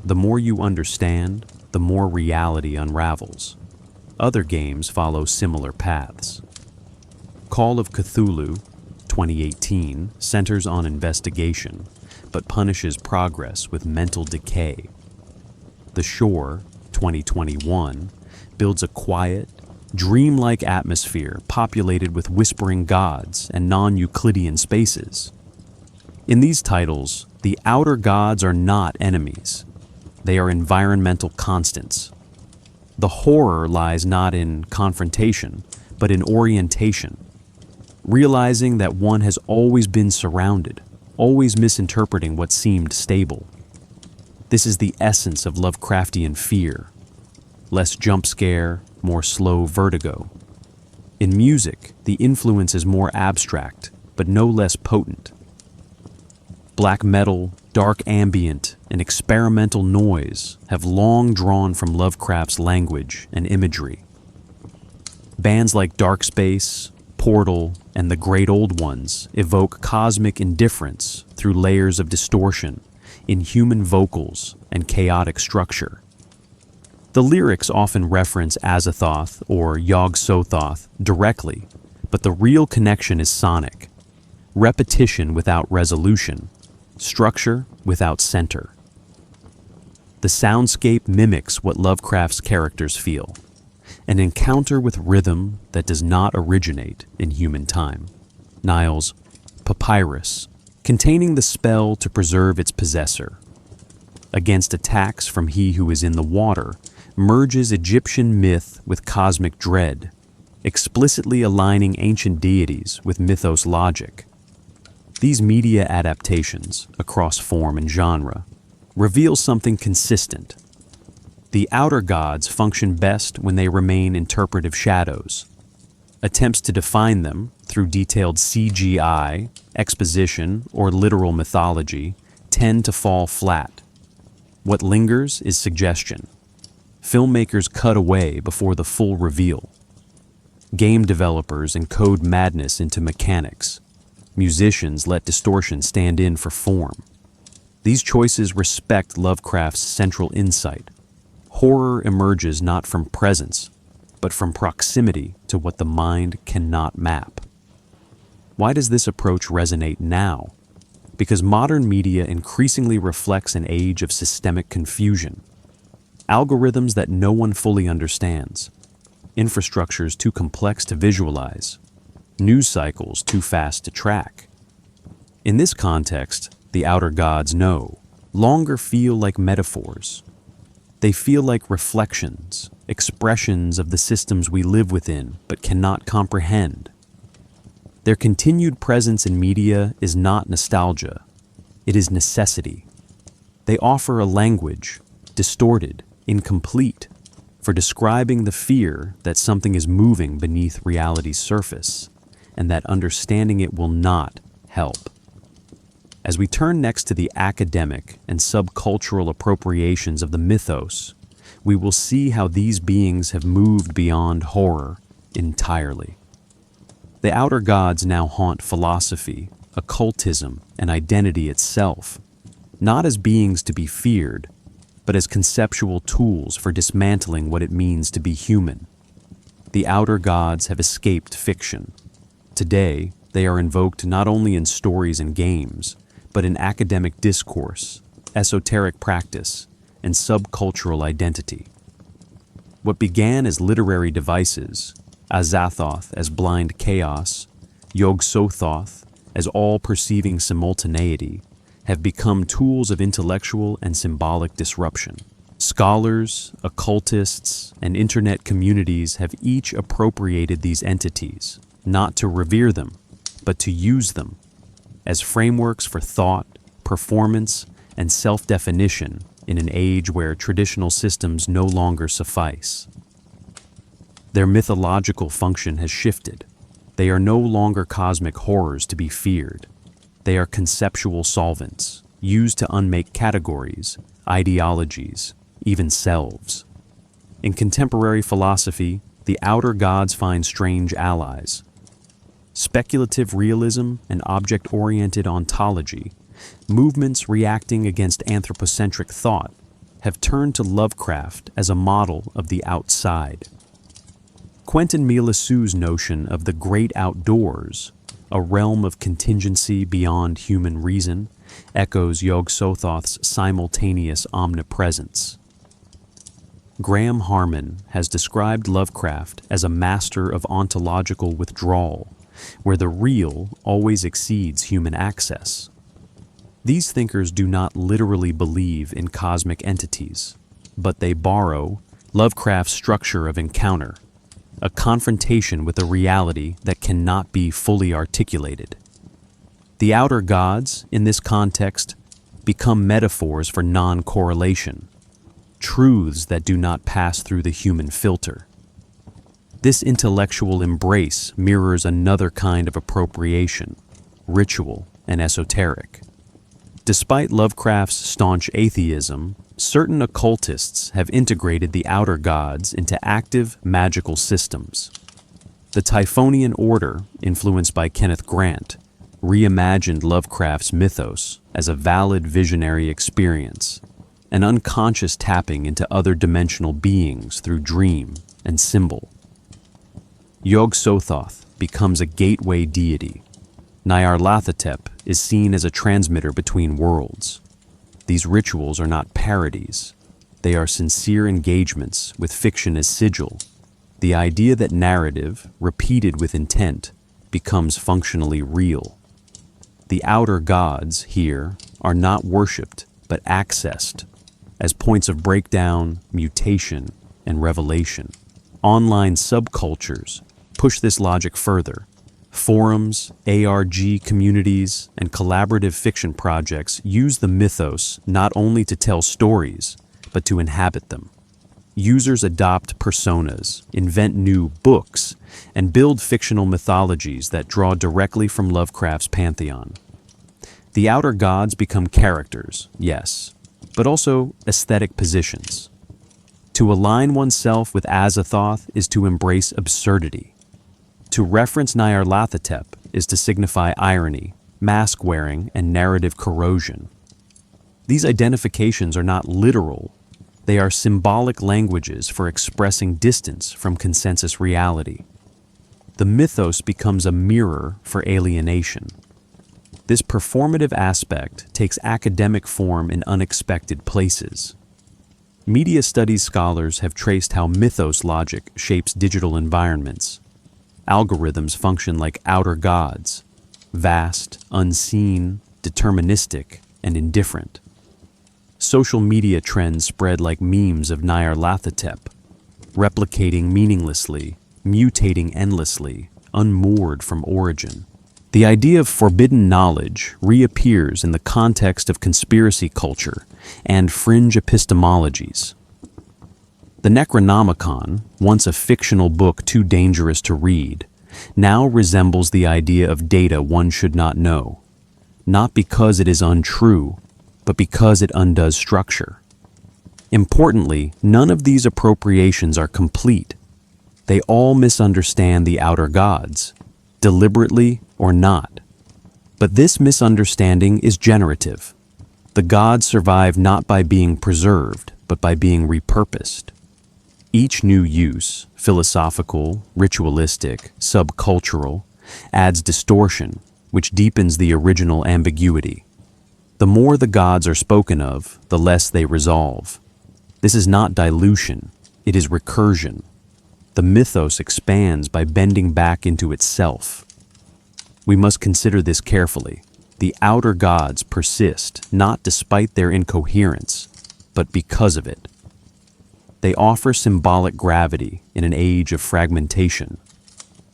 The more you understand, the more reality unravels. Other games follow similar paths. Call of Cthulhu, 2018, centers on investigation, but punishes progress with mental decay. The Shore, 2021, builds a quiet, dreamlike atmosphere populated with whispering gods and non-Euclidean spaces. In these titles, the outer gods are not enemies. They are environmental constants. The horror lies not in confrontation, but in orientation, realizing that one has always been surrounded, always misinterpreting what seemed stable. This is the essence of Lovecraftian fear. Less jump scare, more slow vertigo. In music, the influence is more abstract, but no less potent. Black metal, dark ambient, and experimental noise have long drawn from Lovecraft's language and imagery. Bands like Dark Space, Portal, and the Great Old Ones evoke cosmic indifference through layers of distortion, inhuman vocals, and chaotic structure. The lyrics often reference Azathoth or Yog-Sothoth directly, but the real connection is sonic. Repetition without resolution, structure without center. The soundscape mimics what Lovecraft's characters feel, an encounter with rhythm that does not originate in human time. Niall's papyrus, containing the spell to preserve its possessor. Against attacks from he who is in the water, merges Egyptian myth with cosmic dread, explicitly aligning ancient deities with mythos logic. These media adaptations, across form and genre, reveal something consistent. The outer gods function best when they remain interpretive shadows. Attempts to define them through detailed CGI, exposition, or literal mythology tend to fall flat. What lingers is suggestion. Filmmakers cut away before the full reveal. Game developers encode madness into mechanics. Musicians let distortion stand in for form. These choices respect Lovecraft's central insight. Horror emerges not from presence, but from proximity to what the mind cannot map. Why does this approach resonate now? Because modern media increasingly reflects an age of systemic confusion. Algorithms that no one fully understands. Infrastructures too complex to visualize. News cycles too fast to track. In this context, the outer gods no longer feel like metaphors. They feel like reflections, expressions of the systems we live within but cannot comprehend. Their continued presence in media is not nostalgia, it is necessity. They offer a language, distorted, incomplete, for describing the fear that something is moving beneath reality's surface, and that understanding it will not help. As we turn next to the academic and subcultural appropriations of the mythos, we will see how these beings have moved beyond horror entirely. The outer gods now haunt philosophy, occultism, and identity itself, not as beings to be feared, but as conceptual tools for dismantling what it means to be human. The outer gods have escaped fiction. Today, they are invoked not only in stories and games, but in academic discourse, esoteric practice, and subcultural identity. What began as literary devices, Azathoth as blind chaos, Yog-Sothoth as all-perceiving simultaneity, have become tools of intellectual and symbolic disruption. Scholars, occultists, and internet communities have each appropriated these entities, not to revere them, but to use them as frameworks for thought, performance, and self-definition in an age where traditional systems no longer suffice. Their mythological function has shifted. They are no longer cosmic horrors to be feared. They are conceptual solvents, used to unmake categories, ideologies, even selves. In contemporary philosophy, the outer gods find strange allies. Speculative realism and object-oriented ontology, movements reacting against anthropocentric thought, have turned to Lovecraft as a model of the outside. Quentin Melissu's notion of the great outdoors, a realm of contingency beyond human reason, echoes Yog-Sothoth's simultaneous omnipresence. Graham Harman has described Lovecraft as a master of ontological withdrawal, where the real always exceeds human access. These thinkers do not literally believe in cosmic entities, but they borrow Lovecraft's structure of encounter, a confrontation with a reality that cannot be fully articulated. The outer gods, in this context, become metaphors for non-correlation, truths that do not pass through the human filter. This intellectual embrace mirrors another kind of appropriation, ritual and esoteric. Despite Lovecraft's staunch atheism, certain occultists have integrated the outer gods into active magical systems. The Typhonian Order, influenced by Kenneth Grant, reimagined Lovecraft's mythos as a valid visionary experience, an unconscious tapping into other dimensional beings through dream and symbol. Yog-Sothoth becomes a gateway deity. Nyarlathotep is seen as a transmitter between worlds. These rituals are not parodies. They are sincere engagements with fiction as sigil. The idea that narrative, repeated with intent, becomes functionally real. The outer gods here are not worshipped, but accessed as points of breakdown, mutation, and revelation. Online subcultures push this logic further. Forums, ARG communities, and collaborative fiction projects use the mythos not only to tell stories, but to inhabit them. Users adopt personas, invent new books, and build fictional mythologies that draw directly from Lovecraft's pantheon. The outer gods become characters, yes, but also aesthetic positions. To align oneself with Azathoth is to embrace absurdity. To reference Nyarlathotep is to signify irony, mask-wearing, and narrative corrosion. These identifications are not literal. They are symbolic languages for expressing distance from consensus reality. The mythos becomes a mirror for alienation. This performative aspect takes academic form in unexpected places. Media studies scholars have traced how mythos logic shapes digital environments. Algorithms function like outer gods, vast, unseen, deterministic, and indifferent. Social media trends spread like memes of Nyarlathotep, replicating meaninglessly, mutating endlessly, unmoored from origin. The idea of forbidden knowledge reappears in the context of conspiracy culture and fringe epistemologies. The Necronomicon, once a fictional book too dangerous to read, now resembles the idea of data one should not know, not because it is untrue, but because it undoes structure. Importantly, none of these appropriations are complete. They all misunderstand the outer gods, deliberately or not. But this misunderstanding is generative. The gods survive not by being preserved, but by being repurposed. Each new use, philosophical, ritualistic, subcultural, adds distortion, which deepens the original ambiguity. The more the gods are spoken of, the less they resolve. This is not dilution, it is recursion. The mythos expands by bending back into itself. We must consider this carefully. The outer gods persist not despite their incoherence, but because of it. They offer symbolic gravity in an age of fragmentation.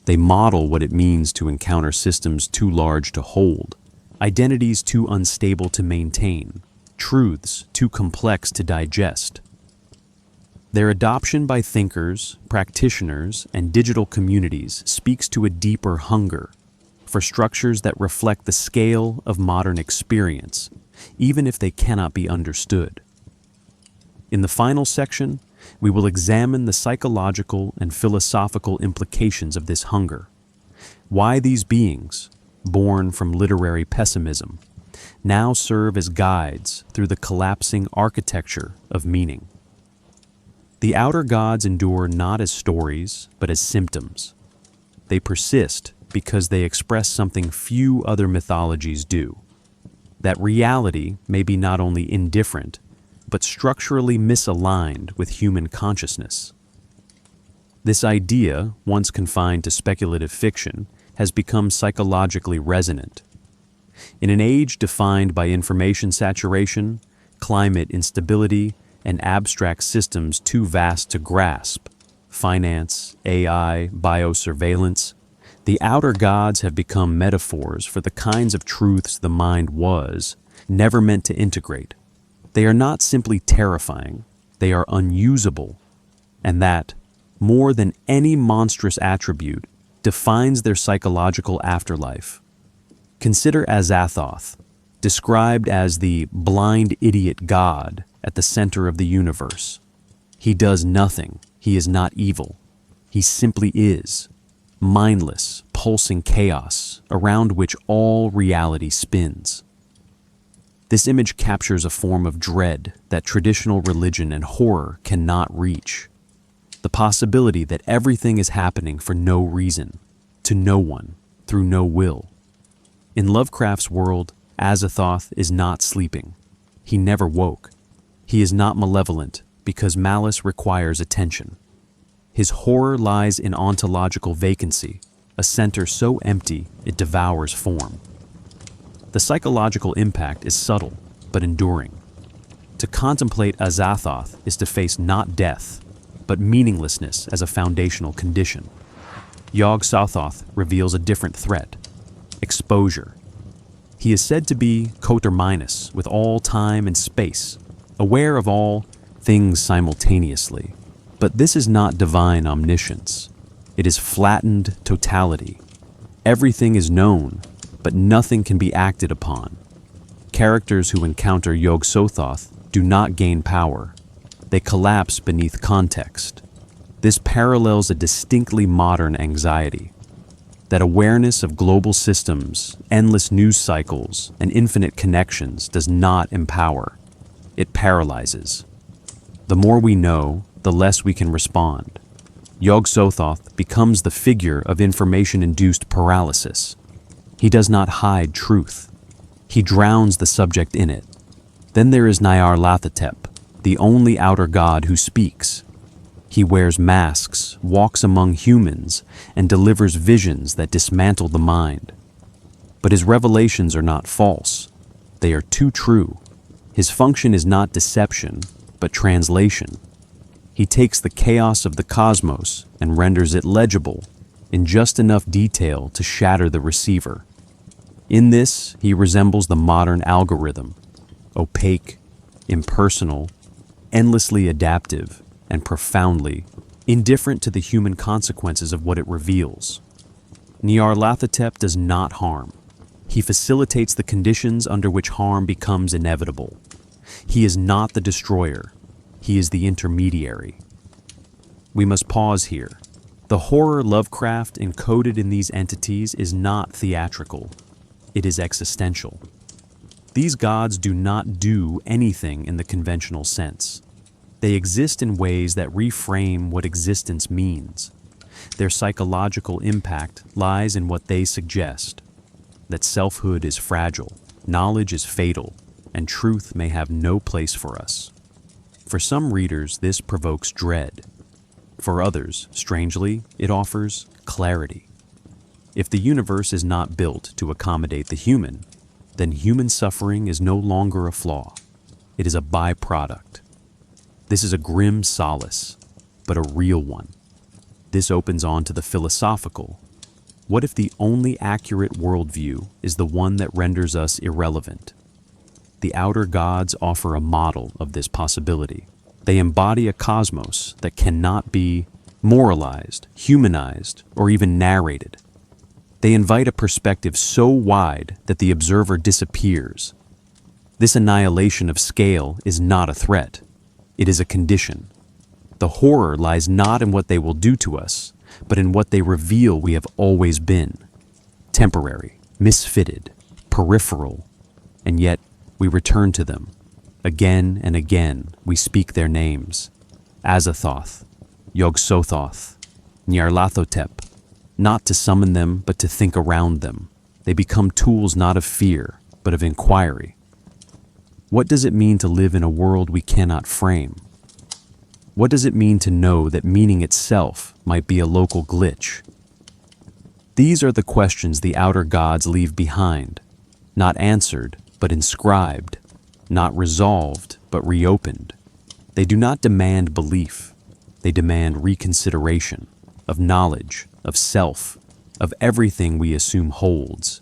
They model what it means to encounter systems too large to hold, identities too unstable to maintain, truths too complex to digest. Their adoption by thinkers, practitioners, and digital communities speaks to a deeper hunger for structures that reflect the scale of modern experience, even if they cannot be understood. In the final section, we will examine the psychological and philosophical implications of this hunger. Why these beings, born from literary pessimism, now serve as guides through the collapsing architecture of meaning. The outer gods endure not as stories, but as symptoms. They persist because they express something few other mythologies do. That reality may be not only indifferent, but structurally misaligned with human consciousness. This idea, once confined to speculative fiction, has become psychologically resonant. In an age defined by information saturation, climate instability, and abstract systems too vast to grasp, finance, AI, biosurveillance, the outer gods have become metaphors for the kinds of truths the mind was never meant to integrate. They are not simply terrifying, they are unusable, and that, more than any monstrous attribute, defines their psychological afterlife. Consider Azathoth, described as the blind idiot god at the center of the universe. He does nothing, he is not evil, he simply is. mindless, pulsing chaos around which all reality spins. This image captures a form of dread that traditional religion and horror cannot reach. The possibility that everything is happening for no reason, to no one, through no will. In Lovecraft's world, Azathoth is not sleeping. He never woke. He is not malevolent because malice requires attention. His horror lies in ontological vacancy, a center so empty it devours form. The psychological impact is subtle but enduring. To contemplate Azathoth is to face not death, but meaninglessness as a foundational condition. Yog-Sothoth reveals a different threat: exposure. He is said to be coterminous with all time and space, aware of all things simultaneously. But this is not divine omniscience. It is flattened totality. Everything is known, but nothing can be acted upon. Characters who encounter Yog-Sothoth do not gain power. They collapse beneath context. This parallels a distinctly modern anxiety. That awareness of global systems, endless news cycles, and infinite connections does not empower. It paralyzes. The more we know, the less we can respond. Yog-Sothoth becomes the figure of information-induced paralysis. He does not hide truth. He drowns the subject in it. Then there is Nyarlathotep, the only outer god who speaks. He wears masks, walks among humans, and delivers visions that dismantle the mind. But his revelations are not false. They are too true. His function is not deception, but translation. He takes the chaos of the cosmos and renders it legible in just enough detail to shatter the receiver. In this, he resembles the modern algorithm: opaque, impersonal, endlessly adaptive, and profoundly indifferent to the human consequences of what it reveals. Nyarlathotep does not harm. He facilitates the conditions under which harm becomes inevitable. He is not the destroyer. He is the intermediary. We must pause here. The horror Lovecraft encoded in these entities is not theatrical. It is existential. These gods do not do anything in the conventional sense. They exist in ways that reframe what existence means. Their psychological impact lies in what they suggest: that selfhood is fragile, knowledge is fatal, and truth may have no place for us. For some readers, this provokes dread. For others, strangely, it offers clarity. If the universe is not built to accommodate the human, then human suffering is no longer a flaw. It is a byproduct. This is a grim solace, but a real one. This opens on to the philosophical. What if the only accurate worldview is the one that renders us irrelevant? The outer gods offer a model of this possibility. They embody a cosmos that cannot be moralized, humanized, or even narrated. They invite a perspective so wide that the observer disappears. This annihilation of scale is not a threat. It is a condition. The horror lies not in what they will do to us, but in what they reveal we have always been: temporary, misfitted, peripheral, and yet we return to them. Again and again we speak their names: Azathoth, Yog-Sothoth, Nyarlathotep, not to summon them but to think around them. They become tools not of fear, but of inquiry. What does it mean to live in a world we cannot frame? What does it mean to know that meaning itself might be a local glitch? These are the questions the outer gods leave behind, not answered, but inscribed, not resolved, but reopened. They do not demand belief. They demand reconsideration of knowledge, of self, of everything we assume holds.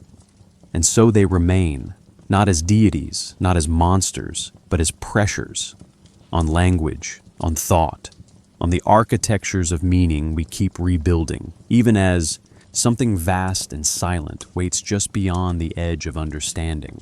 And so they remain, not as deities, not as monsters, but as pressures on language, on thought, on the architectures of meaning we keep rebuilding, even as something vast and silent waits just beyond the edge of understanding.